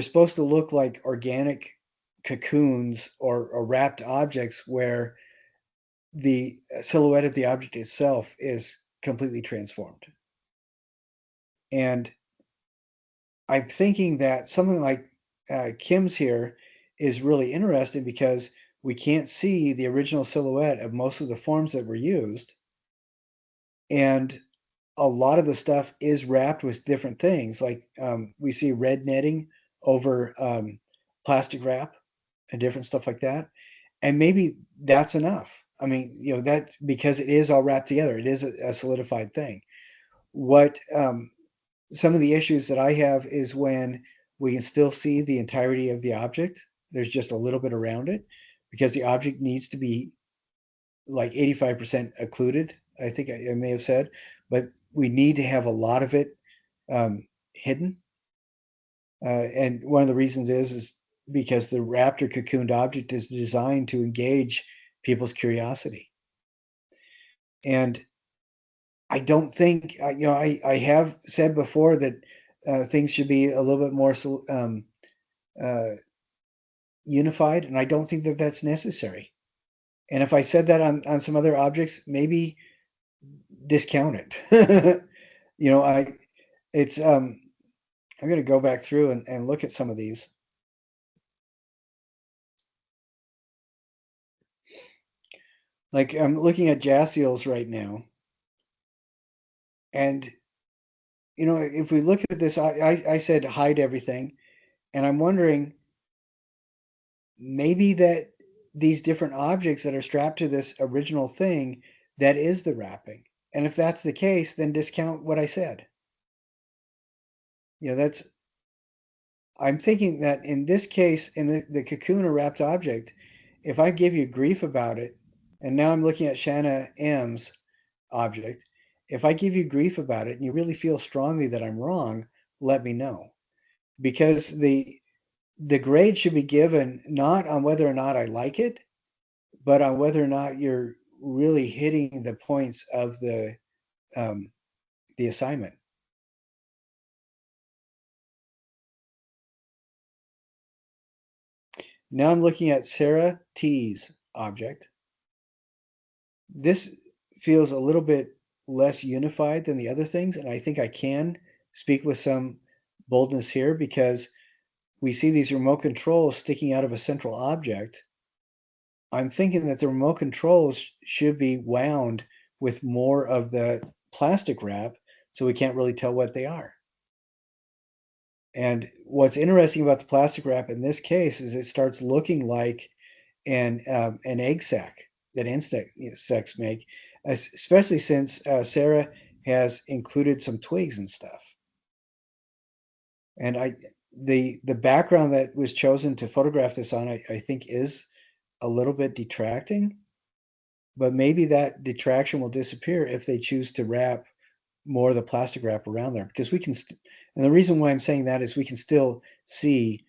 supposed to look like organic cocoons or wrapped objects, where the silhouette of the object itself is completely transformed. And I'm thinking that something like Kim's here is really interesting, because we can't see the original silhouette of most of the forms that were used. And a lot of the stuff is wrapped with different things. Like we see red netting over plastic wrap and different stuff like that. And maybe that's enough. I mean, that because it is all wrapped together, it is a solidified thing. What some of the issues that I have is when we can still see the entirety of the object. There's just a little bit around it because the object needs to be like 85% occluded. I think I may have said, but we need to have a lot of it hidden. And one of the reasons is because the raptor cocooned object is designed to engage people's curiosity. And I don't think, I have said before that things should be a little bit more uh, unified, and I don't think that that's necessary. And if I said that on some other objects, maybe discount it. It's I'm going to go back through and look at some of these. Like I'm looking at Jassiel's right now. And, if we look at this, I said hide everything. And I'm wondering maybe that these different objects that are strapped to this original thing, that is the wrapping. And if that's the case, then discount what I said. I'm thinking that in this case, in the cocoon or wrapped object, if I give you grief about it, and now I'm looking at Shanna M's object, if I give you grief about it and you really feel strongly that I'm wrong, let me know. Because the grade should be given not on whether or not I like it, but on whether or not you're really hitting the points of the assignment. Now I'm looking at Sarah T's object. This feels a little bit less unified than the other things, and I think I can speak with some boldness here because we see these remote controls sticking out of a central object. I'm thinking that the remote controls should be wound with more of the plastic wrap so we can't really tell what they are. And what's interesting about the plastic wrap in this case is it starts looking like an egg sac that insects make, especially since Sarah has included some twigs and stuff. And the background that was chosen to photograph this on, I think is a little bit detracting, but maybe that detraction will disappear if they choose to wrap more of the plastic wrap around there, because we can, and the reason why I'm saying that is we can still see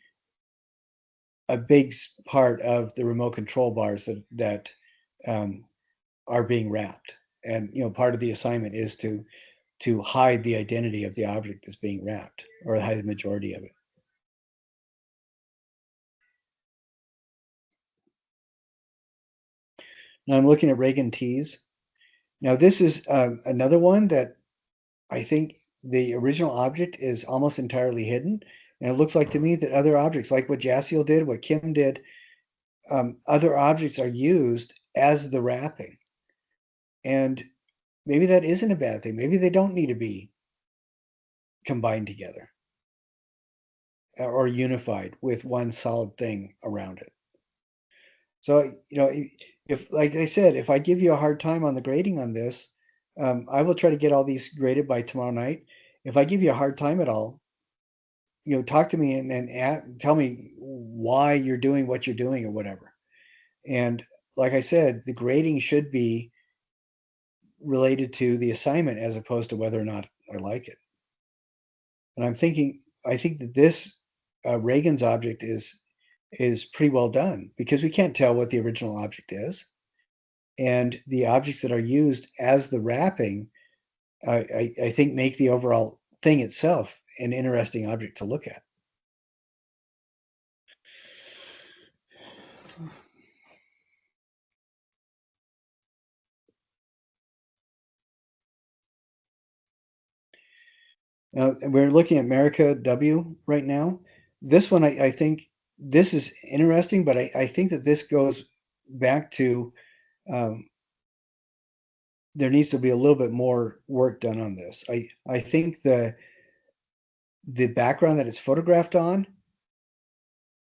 a big part of the remote control bars that are being wrapped. And, part of the assignment is to hide the identity of the object that's being wrapped, or hide the majority of it. Now I'm looking at Reagan T's. Now this is another one that I think the original object is almost entirely hidden. And it looks like to me that other objects, like what Jassiel did, what Kim did, other objects are used as the wrapping. And maybe that isn't a bad thing. Maybe they don't need to be combined together or unified with one solid thing around it. So, if, like I said, if I give you a hard time on the grading on this, I will try to get all these graded by tomorrow night. If I give you a hard time at all, talk to me and tell me why you're doing what you're doing or whatever. And like I said, the grading should be related to the assignment as opposed to whether or not I like it. And I think that this Reagan's object is pretty well done because we can't tell what the original object is. And the objects that are used as the wrapping, I think make the overall thing itself an interesting object to look at. Now, we're looking at America W right now. This one, I think this is interesting, but I think that this goes back to there needs to be a little bit more work done on this. I think the background that it's photographed on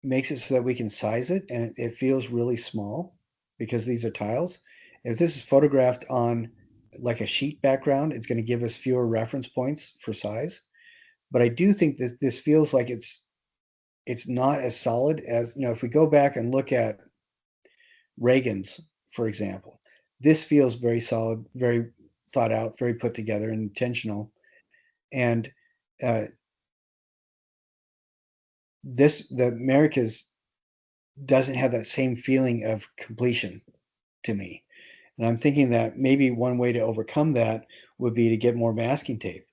makes it so that we can size it, and it feels really small. because these are tiles. If this is photographed on like a sheet background, it's going to give us fewer reference points for size. But I do think that this feels like it's not as solid as, if we go back and look at Reagan's, for example, this feels very solid, very thought out, very put together and intentional. And the Americas doesn't have that same feeling of completion to me. And I'm thinking that maybe one way to overcome that would be to get more masking tape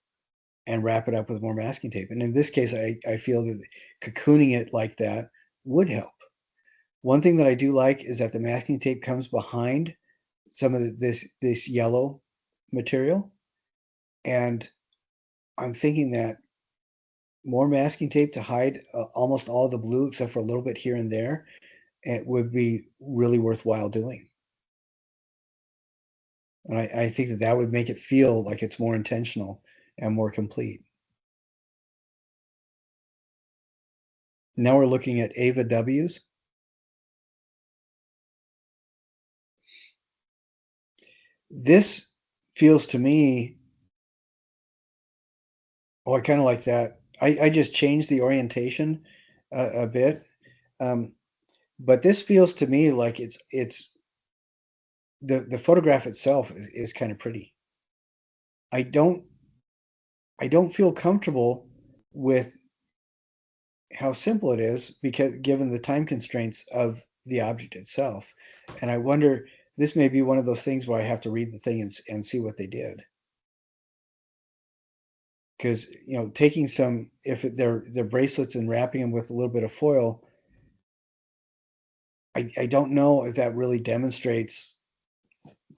and wrap it up with more masking tape. And in this case, I feel that cocooning it like that would help. One thing that I do like is that the masking tape comes behind some of this yellow material. And I'm thinking that more masking tape to hide almost all the blue except for a little bit here and there, it would be really worthwhile doing. And I think that would make it feel like it's more intentional and more complete. Now we're looking at Ava W's. This feels to me, I kind of like that. I just changed the orientation a bit. But this feels to me like it's the photograph itself is kind of pretty. I don't feel comfortable with how simple it is because given the time constraints of the object itself. And I wonder, this may be one of those things where I have to read the thing and see what they did. Because, taking some, if they're bracelets and wrapping them with a little bit of foil, I don't know if that really demonstrates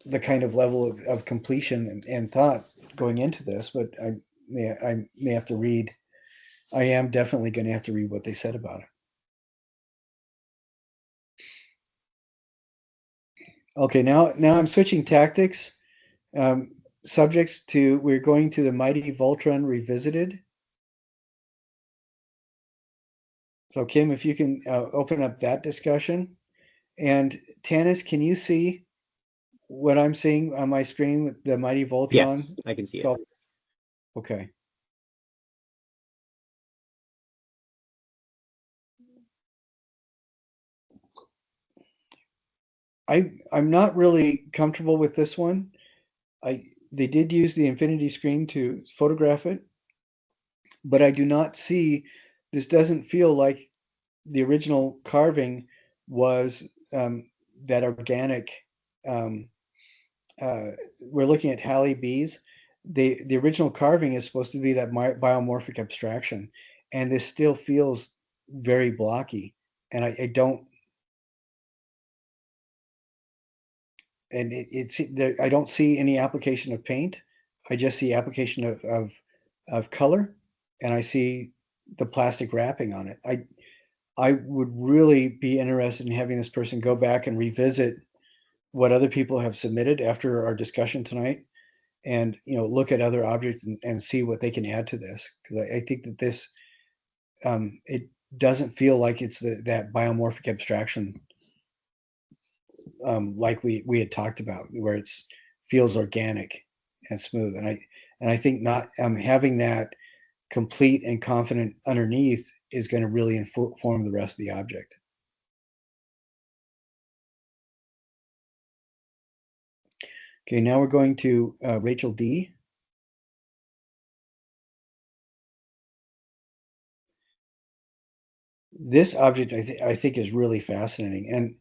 the kind of level of completion and thought going into this, but I may have to read. I am definitely going to have to read what they said about it. Okay, now I'm switching tactics. Subjects to, we're going to the Mighty Voltron Revisited. So Kim, if you can open up that discussion. And Tanis, can you see what I'm seeing on my screen with the Mighty Voltron? Yes, I can see it. Okay. I'm not really comfortable with this one. They did use the infinity screen to photograph it, but I do not see, this doesn't feel like the original carving was that organic. We're looking at Halle B's. The original carving is supposed to be that biomorphic abstraction, and this still feels very blocky. And I don't, and I don't see any application of paint. I just see application of color, and I see the plastic wrapping on it. I would really be interested in having this person go back and revisit what other people have submitted after our discussion tonight, and look at other objects and see what they can add to this, because I think that this it doesn't feel like it's that biomorphic abstraction like we had talked about, where it's feels organic and smooth. And I think not having that complete and confident underneath is going to really inform the rest of the object. Okay, now we're going to Rachel D. This object I think is really fascinating, and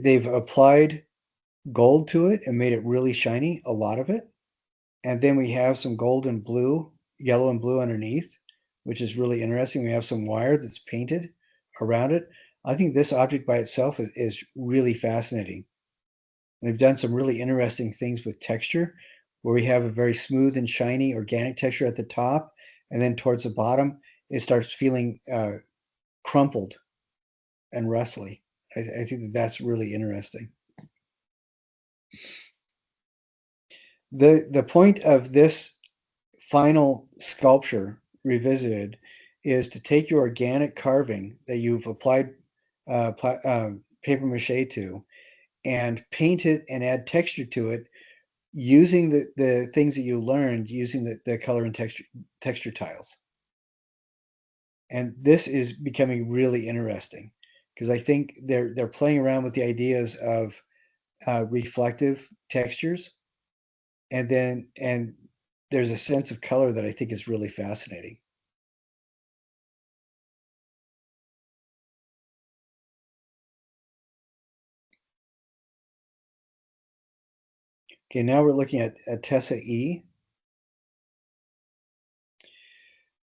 they've applied gold to it and made it really shiny, a lot of it. And then we have some gold and blue, yellow and blue underneath, which is really interesting. We have some wire that's painted around it. I think this object by itself is really fascinating. They've done some really interesting things with texture, where we have a very smooth and shiny organic texture at the top, and then towards the bottom, it starts feeling crumpled and rustly. I think that's really interesting. The point of this final sculpture revisited is to take your organic carving that you've applied paper mache to, and paint it and add texture to it using the things that you learned using the color and texture tiles. And this is becoming really interesting because I think they're playing around with the ideas of reflective textures, and there's a sense of color that I think is really fascinating. Okay, now we're looking at Tessa E.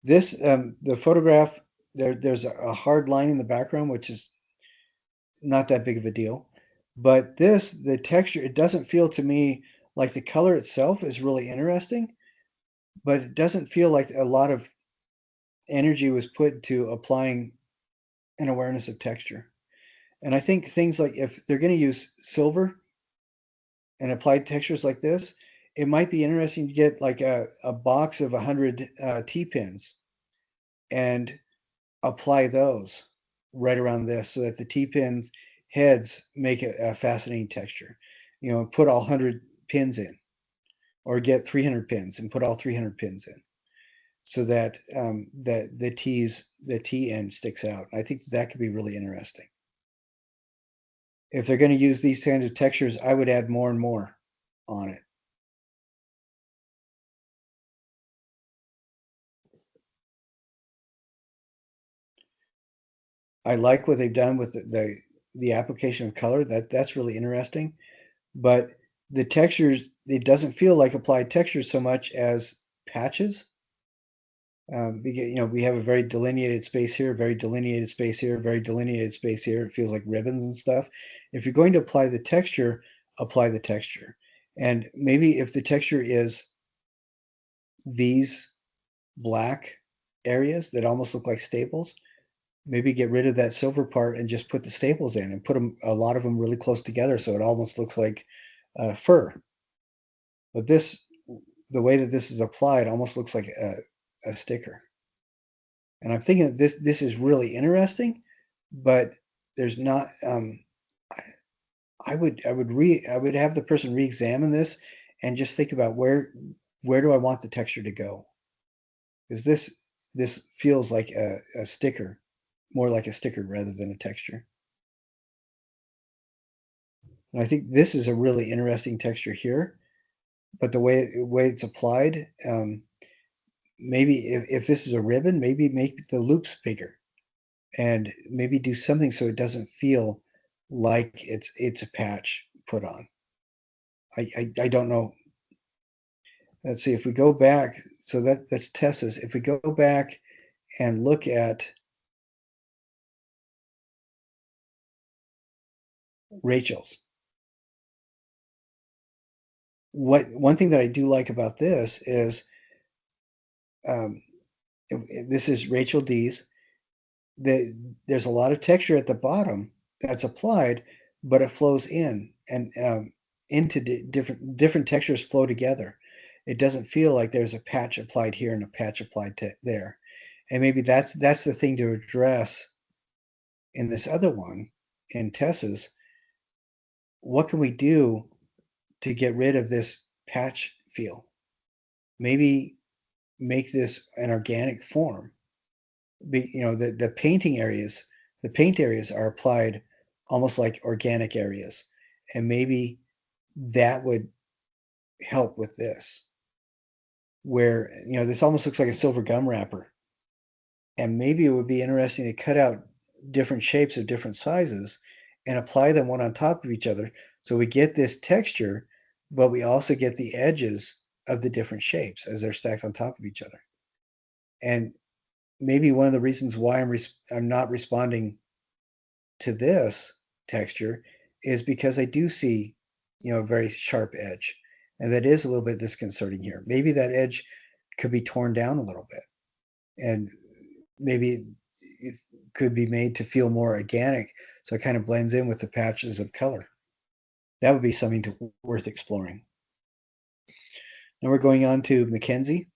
This the photograph there's a hard line in the background, which is not that big of a deal. But this, the texture, it doesn't feel to me like the color itself is really interesting, but it doesn't feel like a lot of energy was put to applying an awareness of texture. And I think things like if they're going to use silver and applied textures like this, it might be interesting to get like a box of 100 T-pins and apply those right around this so that the T-pins heads make a fascinating texture. You know, put all 100 pins in, or get 300 pins and put all 300 pins in, so that that the T end sticks out. I think that could be really interesting. If they're going to use these kinds of textures, I would add more and more on it. I like what they've done with the application of color. That's really interesting. But the textures, it doesn't feel like applied textures so much as patches. You know, we have a very delineated space here, very delineated space here, very delineated space here. It feels like ribbons and stuff. If you're going to apply the texture, apply the texture. And maybe if the texture is these black areas that almost look like staples, maybe get rid of that silver part and just put the staples in and put them, a lot of them, really close together so it almost looks like fur. But this, the way that this is applied, almost looks like a sticker. And I'm thinking that this is really interesting, but there's not. I would have the person re-examine this and just think about where do I want the texture to go? Because this feels like a sticker, more like a sticker rather than a texture. And I think this is a really interesting texture here, but the way it's applied, maybe if this is a ribbon, maybe make the loops bigger, and maybe do something so it doesn't feel like it's a patch put on. I don't know. Let's see if we go back. So that's Tessa's. If we go back and look at Rachel's, one thing that I do like about this is this is Rachel D's. There's a lot of texture at the bottom that's applied, but it flows in and into different textures flow together. It doesn't feel like there's a patch applied here and a patch applied to there. And maybe that's the thing to address in this other one, in Tessa's. What can we do to get rid of this patch feel? Maybe make this an organic form. You know, the painting areas, the paint areas are applied almost like organic areas, and maybe that would help with this, where, you know, this almost looks like a silver gum wrapper, and maybe it would be interesting to cut out different shapes of different sizes and apply them one on top of each other, so we get this texture, but we also get the edges of the different shapes as they're stacked on top of each other. And maybe one of the reasons why I'm not responding to this texture is because I do see, you know, a very sharp edge, and that is a little bit disconcerting here. Maybe that edge could be torn down a little bit, and maybe it could be made to feel more organic, so it kind of blends in with the patches of color. That would be something worth exploring. Now we're going on to Mackenzie.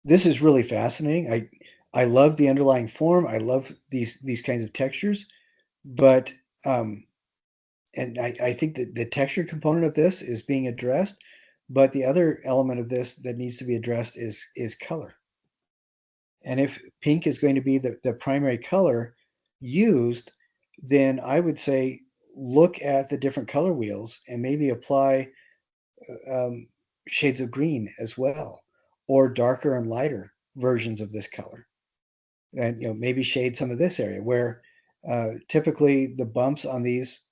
This is really fascinating. I love the underlying form. I love these kinds of textures, but and I think that the texture component of this is being addressed, but the other element of this that needs to be addressed is color. And if pink is going to be the primary color used, then I would say look at the different color wheels and maybe apply um, shades of green as well, or darker and lighter versions of this color. And maybe shade some of this area where typically the bumps on these,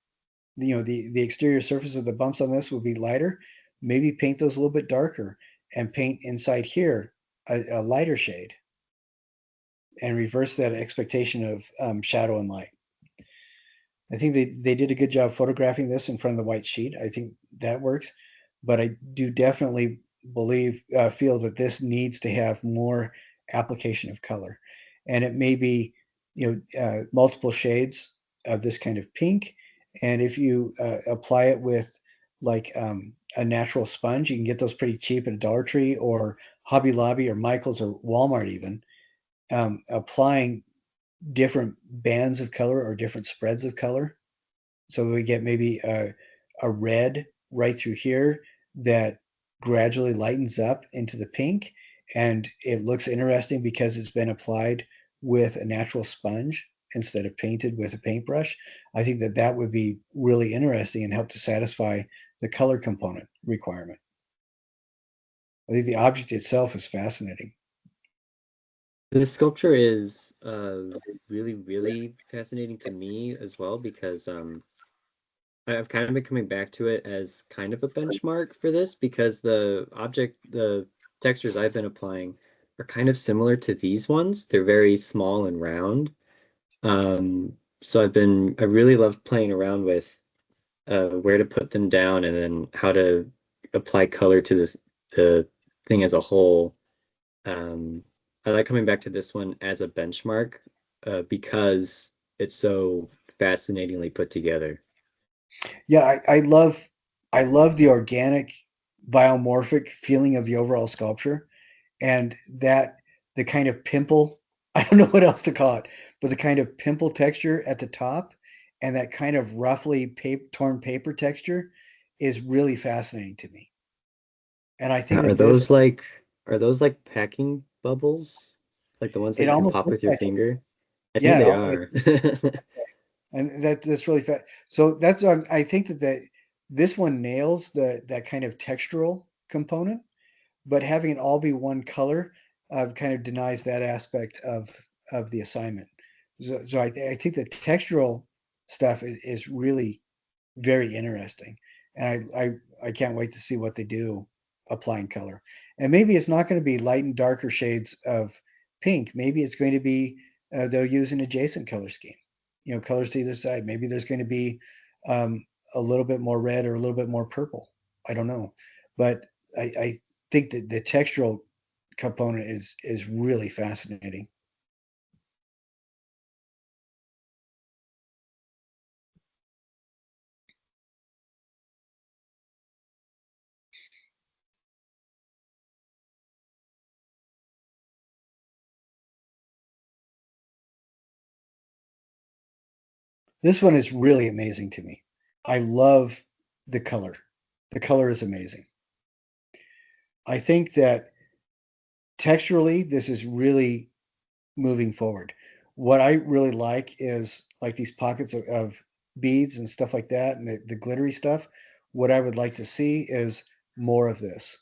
the exterior surface of the bumps on this would be lighter. Maybe paint those a little bit darker and paint inside here a lighter shade and reverse that expectation of shadow and light. I think they did a good job photographing this in front of the white sheet. I think that works, but I do definitely feel that this needs to have more application of color, and it may be multiple shades of this kind of pink, and if you apply it with like a natural sponge, you can get those pretty cheap at a Dollar Tree or Hobby Lobby or Michael's or Walmart even. Applying different bands of color or different spreads of color. So we get maybe a red right through here that gradually lightens up into the pink, and it looks interesting because it's been applied with a natural sponge instead of painted with a paintbrush. I think that that would be really interesting and help to satisfy the color component requirement. I think the object itself is fascinating. This sculpture is really, really fascinating to me as well because I've kind of been coming back to it as kind of a benchmark for this because the textures I've been applying are kind of similar to these ones. They're very small and round. So I really love playing around with where to put them down and then how to apply color to the thing as a whole. I like coming back to this one as a benchmark because it's so fascinatingly put together. Yeah, I love the organic biomorphic feeling of the overall sculpture, and that the kind of pimple, I don't know what else to call it, but the kind of pimple texture at the top and that kind of roughly torn paper texture is really fascinating to me. And I think Are that this, those like are those like packing bubbles? Like the ones that it you can almost pop looks with your like it. finger? I think Yeah, they are. and that's really fast. So that's I think that this one nails that kind of textural component, but having it all be one color kind of denies that aspect of the assignment. So I think the textural stuff is really very interesting, and I can't wait to see what they do applying color. And maybe it's not going to be light and darker shades of pink. Maybe it's going to be they'll use an adjacent color scheme. Colors to either side. Maybe there's going to be um, a little bit more red or a little bit more purple. I don't know, but I think that the textural component is really fascinating. This one is really amazing to me. I love the color. The color is amazing. I think that texturally, this is really moving forward. What I really like is like these pockets of beads and stuff like that, and the glittery stuff. What I would like to see is more of this,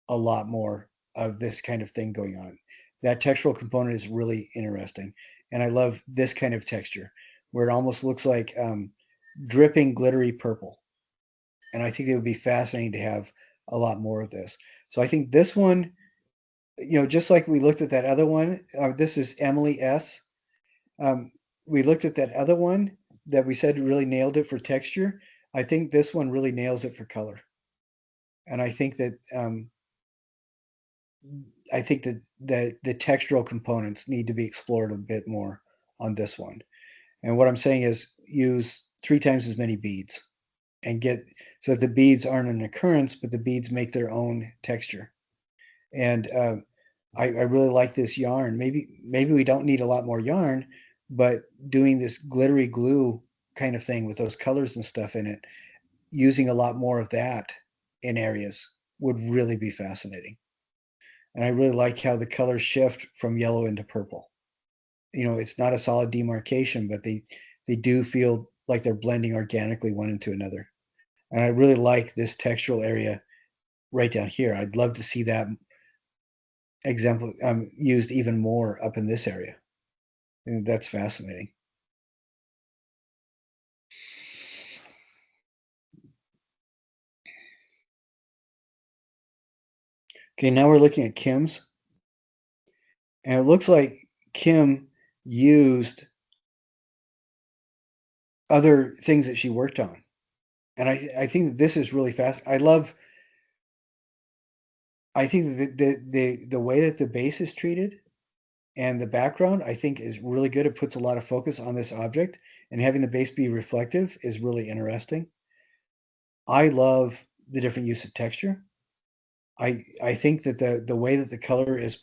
a lot more of this kind of thing going on. That textural component is really interesting, and I love this kind of texture where it almost looks like dripping glittery purple. And I think it would be fascinating to have a lot more of this. So I think this one, just like we looked at that other one, this is Emily S. Um, we looked at that other one that we said really nailed it for texture. I think this one really nails it for color. And I think that the textural components need to be explored a bit more on this one. And what I'm saying is use 3 times as many beads and get so that the beads aren't an occurrence, but the beads make their own texture. And I really like this yarn. Maybe we don't need a lot more yarn, but doing this glittery glue kind of thing with those colors and stuff in it, using a lot more of that in areas would really be fascinating. And I really like how the colors shift from yellow into purple. It's not a solid demarcation, but they do feel like they're blending organically one into another. And I really like this textural area right down here. I'd love to see that example used even more up in this area. And that's fascinating. Okay, now we're looking at Kim's. And it looks like Kim used other things that she worked on. And I think that this is really fast. I think that the way that the base is treated and the background, I think, is really good. It puts a lot of focus on this object, and having the base be reflective is really interesting. I love the different use of texture. I think that the way that the color is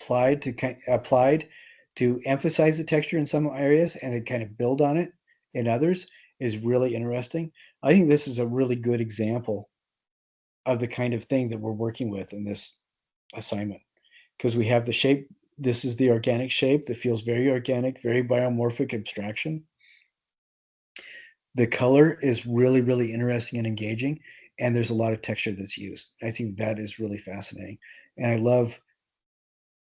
applied to emphasize the texture in some areas and it kind of build on it in others is really interesting. I think this is a really good example of the kind of thing that we're working with in this assignment, because we have the shape. This is the organic shape that feels very organic, very biomorphic abstraction. The color is really, really interesting and engaging, and there's a lot of texture that's used. I think that is really fascinating. And I love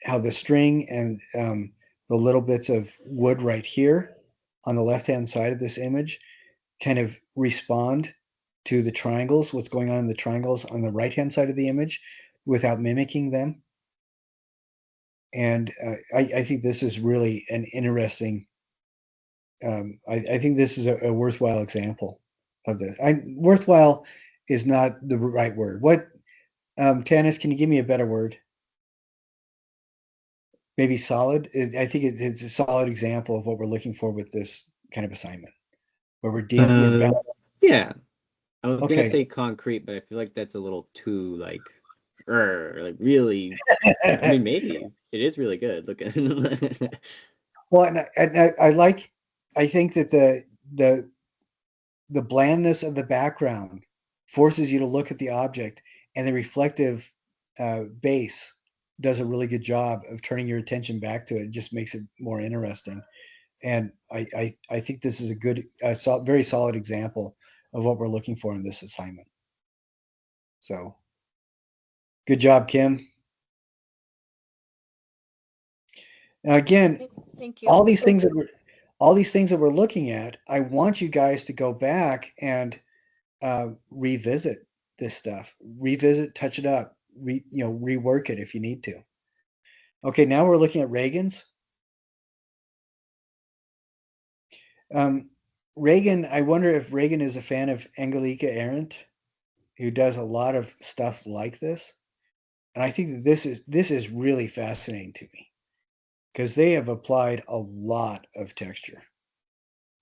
how the string and the little bits of wood right here on the left-hand side of this image kind of respond to the triangles, what's going on in the triangles on the right-hand side of the image without mimicking them. And I think this is really an interesting, I think this is a worthwhile example of this. Worthwhile is not the right word. What, Tanis, can you give me a better word? Maybe solid? I think it's a solid example of what we're looking for with this kind of assignment, where we're Yeah, I was gonna okay. say concrete, but I feel like that's a little too like really. I mean, maybe it is really good looking. Well, and I think that the blandness of the background forces you to look at the object, and the reflective base does a really good job of turning your attention back to it. It just makes it more interesting. And I think this is a good, very solid example of what we're looking for in this assignment. So good job, Kim. Now, again, Thank you. all these things that we're looking at, I want you guys to go back and revisit this stuff, touch it up, rework it if you need to. Okay, now we're looking at Reagan's. Reagan, I wonder if Reagan is a fan of Angelika Arendt, who does a lot of stuff like this. And I think that this is really fascinating to me, because they have applied a lot of texture.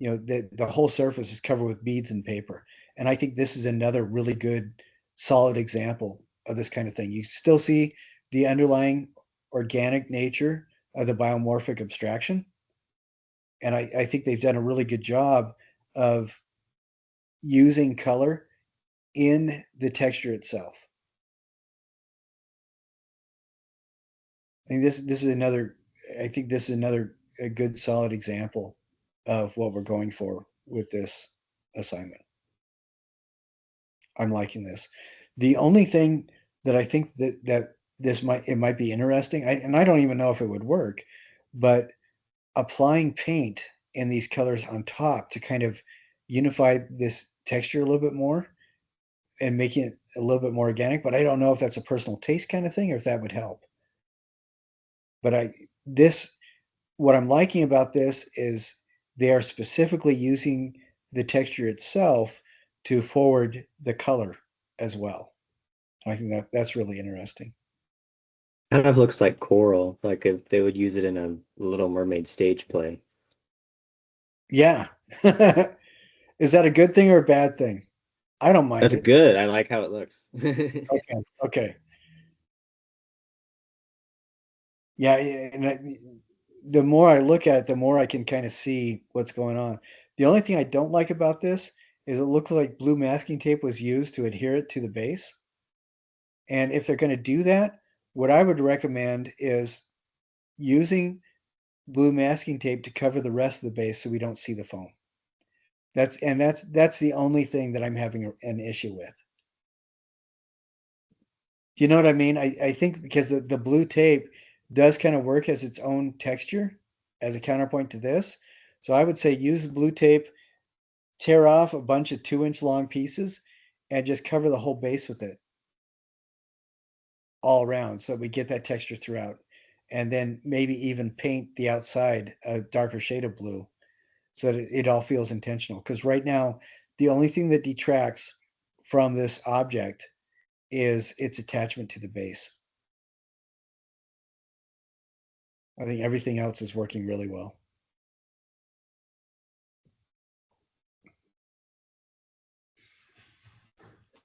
The whole surface is covered with beads and paper. And I think this is another really good, solid example of this kind of thing. You still see the underlying organic nature of the biomorphic abstraction. And I think they've done a really good job of using color in the texture itself. I think this is another a good solid example of what we're going for with this assignment. I'm liking this. The only thing that I think that this might be interesting, and I don't even know if it would work, but applying paint in these colors on top to kind of unify this texture a little bit more and making it a little bit more organic. But I don't know if that's a personal taste kind of thing or if that would help. But what I'm liking about this is they are specifically using the texture itself to forward the color as well. I think that's really interesting. Kind of looks like coral, like if they would use it in a Little Mermaid stage play. Yeah. Is that a good thing or a bad thing? I don't mind That's it. good. I like how it looks. Okay. Yeah, and the more I look at it, the more I can kind of see what's going on. The only thing I don't like about this is it looks like blue masking tape was used to adhere it to the base. And if they're going to do that, what I would recommend is using blue masking tape to cover the rest of the base so we don't see the foam. That's the only thing that I'm having an issue with. Do you know what I mean? I think because the blue tape does kind of work as its own texture as a counterpoint to this. So I would say use the blue tape, tear off a bunch of 2-inch long pieces, and just cover the whole base with it all around so we get that texture throughout. And then maybe even paint the outside a darker shade of blue so that it all feels intentional. Because right now, the only thing that detracts from this object is its attachment to the base. I think everything else is working really well.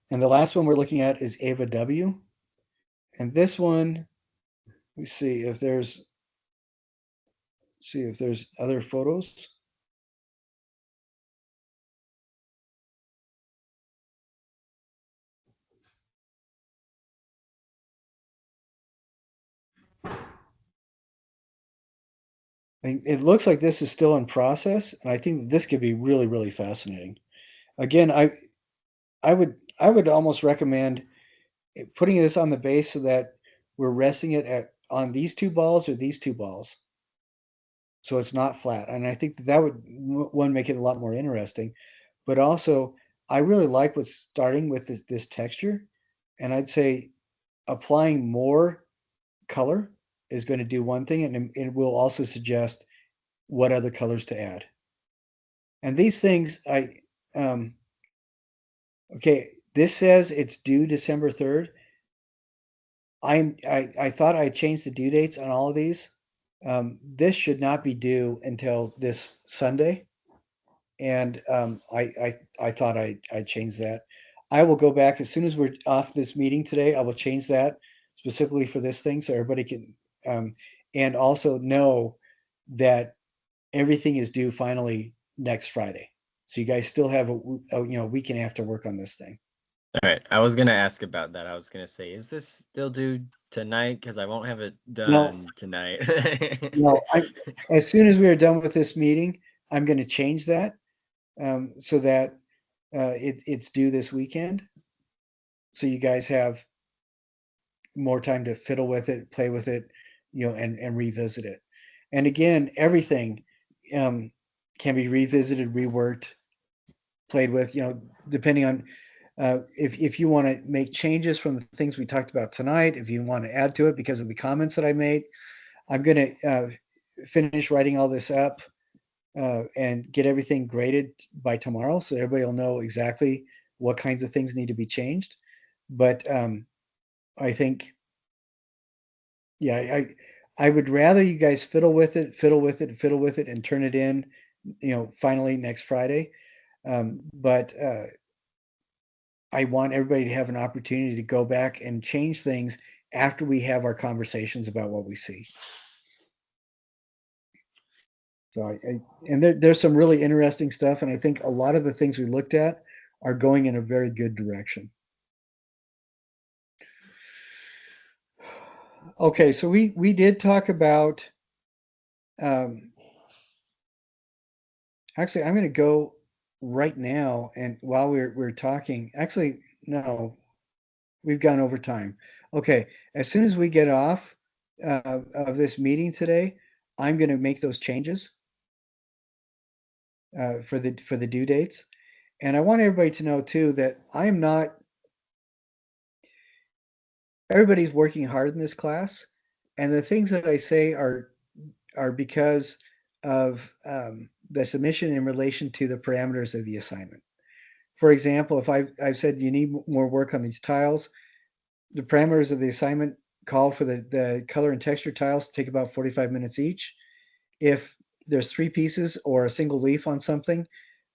And the last one we're looking at is Ava W. And this one, we see if there's other photos. It looks like this is still in process, and I think this could be really, really fascinating. Again, I would almost recommend putting this on the base so that we're resting it on these two balls or these two balls, so it's not flat. And I think that would one make it a lot more interesting. But also, I really like what's starting with this texture, and I'd say applying more color is going to do one thing, and it will also suggest what other colors to add. And these things, okay, this says it's due December 3rd. I thought I changed the due dates on all of these. This should not be due until this Sunday, and I thought I changed that. I will go back as soon as we're off this meeting today. I will change that specifically for this thing so everybody can, and also know that everything is due finally next Friday. So you guys still have a week and a half to work on this thing. All right. I was gonna ask about that. I was gonna say, is this still due tonight? Because I won't have it done tonight. No, as soon as we are done with this meeting, I'm going to change that so that it's due this weekend. So you guys have more time to fiddle with it, play with it, and revisit it. And again, everything can be revisited, reworked, played with, depending on if you want to make changes from the things we talked about tonight, if you want to add to it because of the comments that I made. I'm going to finish writing all this up and get everything graded by tomorrow, so everybody will know exactly what kinds of things need to be changed. But I think, yeah, I would rather you guys fiddle with it, and turn it in, finally next Friday. But I want everybody to have an opportunity to go back and change things after we have our conversations about what we see. So and there's some really interesting stuff, and I think a lot of the things we looked at are going in a very good direction. Okay, so we did talk about. Actually, I'm going to go right now, and while we're talking, actually, no, we've gone over time. Okay, as soon as we get off of this meeting today, I'm going to make those changes for the due dates. And I want everybody to know too that I am not. Everybody's working hard in this class, and the things that I say are because of the submission in relation to the parameters of the assignment. For example, if I've said you need more work on these tiles, the parameters of the assignment call for the color and texture tiles to take about 45 minutes each. If there's 3 pieces or a single leaf on something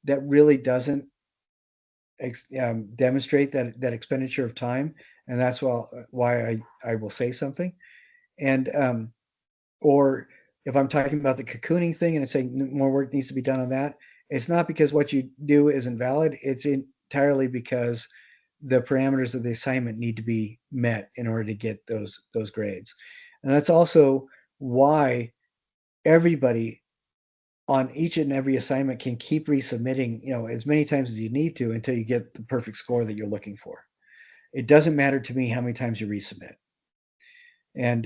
that really doesn't demonstrate that expenditure of time, and that's why I will say something. And or if I'm talking about the cocooning thing and it's saying more work needs to be done on that, It's not because what you do isn't valid. It's entirely because the parameters of the assignment need to be met in order to get those grades. And that's also why everybody on each and every assignment can keep resubmitting, as many times as you need to until you get the perfect score that you're looking for. It doesn't matter to me how many times you resubmit. And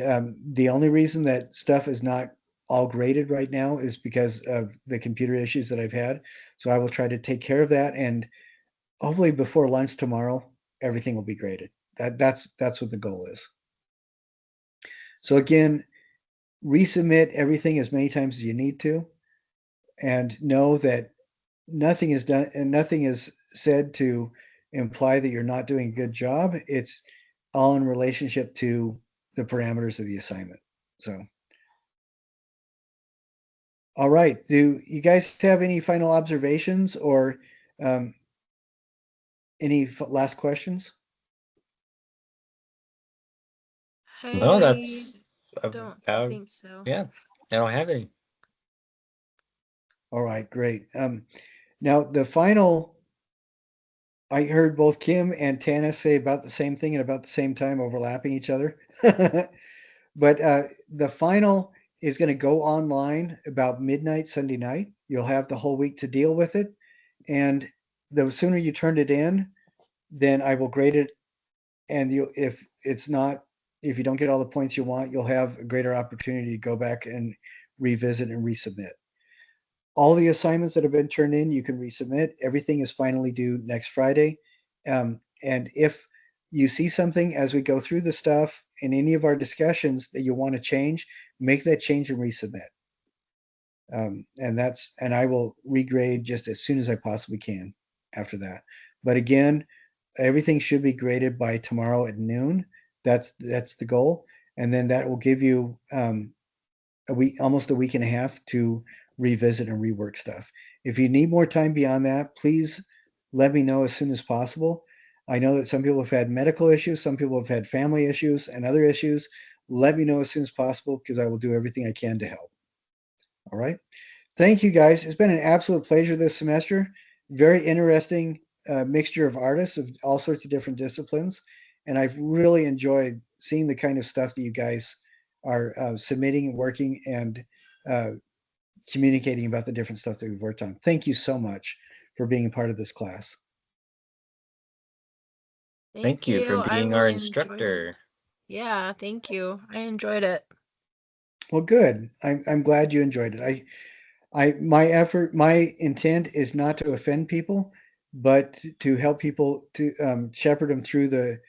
the only reason that stuff is not all graded right now is because of the computer issues that I've had. So I will try to take care of that, and hopefully before lunch tomorrow, everything will be graded. That's what the goal is. So again, resubmit everything as many times as you need to, and know that nothing is done and nothing is said to imply that you're not doing a good job. It's all in relationship to the parameters of the assignment. So, all right. Do you guys have any final observations or any last questions? No, I that's don't about, think so. yeah, I don't have any. All right, great. Now the final, I heard both Kim and Tana say about the same thing at about the same time, overlapping each other. But the final is going to go online about midnight Sunday night. You'll have the whole week to deal with it. And the sooner you turn it in, then I will grade it. And if you don't get all the points you want, you'll have a greater opportunity to go back and revisit and resubmit. All the assignments that have been turned in, you can resubmit. Everything is finally due next Friday. And if you see something as we go through the stuff in any of our discussions that you want to change, make that change and resubmit. And I will regrade just as soon as I possibly can after that. But again, everything should be graded by tomorrow at noon. That's the goal, and then that will give you almost a week and a half to revisit and rework stuff. If you need more time beyond that, please let me know as soon as possible. I know that some people have had medical issues, some people have had family issues and other issues. Let me know as soon as possible because I will do everything I can to help. All right. Thank you guys. It's been an absolute pleasure this semester. Very interesting mixture of artists of all sorts of different disciplines. And I've really enjoyed seeing the kind of stuff that you guys are submitting and working and uh, communicating about the different stuff that we've worked on. Thank you so much for being a part of this class. Thank you for I being our really enjoyed it. instructor. Yeah, thank you. I enjoyed it. Well, good. I'm glad you enjoyed it. My intent is not to offend people, but to help people to shepherd them through the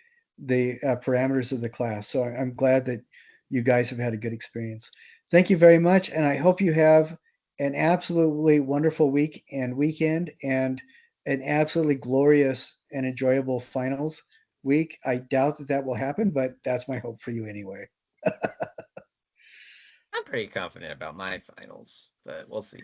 parameters of the class. So I'm glad that you guys have had a good experience. Thank you very much, and I hope you have an absolutely wonderful week and weekend, and an absolutely glorious and enjoyable finals week. I doubt that will happen, but that's my hope for you anyway. I'm pretty confident about my finals, but we'll see.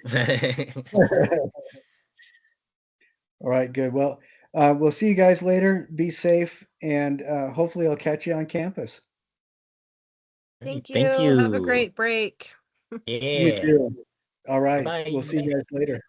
All right, good. Well, we'll see you guys later. Be safe, and hopefully I'll catch you on campus. Thank Thank you. Have a you. great break. You Yeah. too. All right. We'll see you Bye. guys later.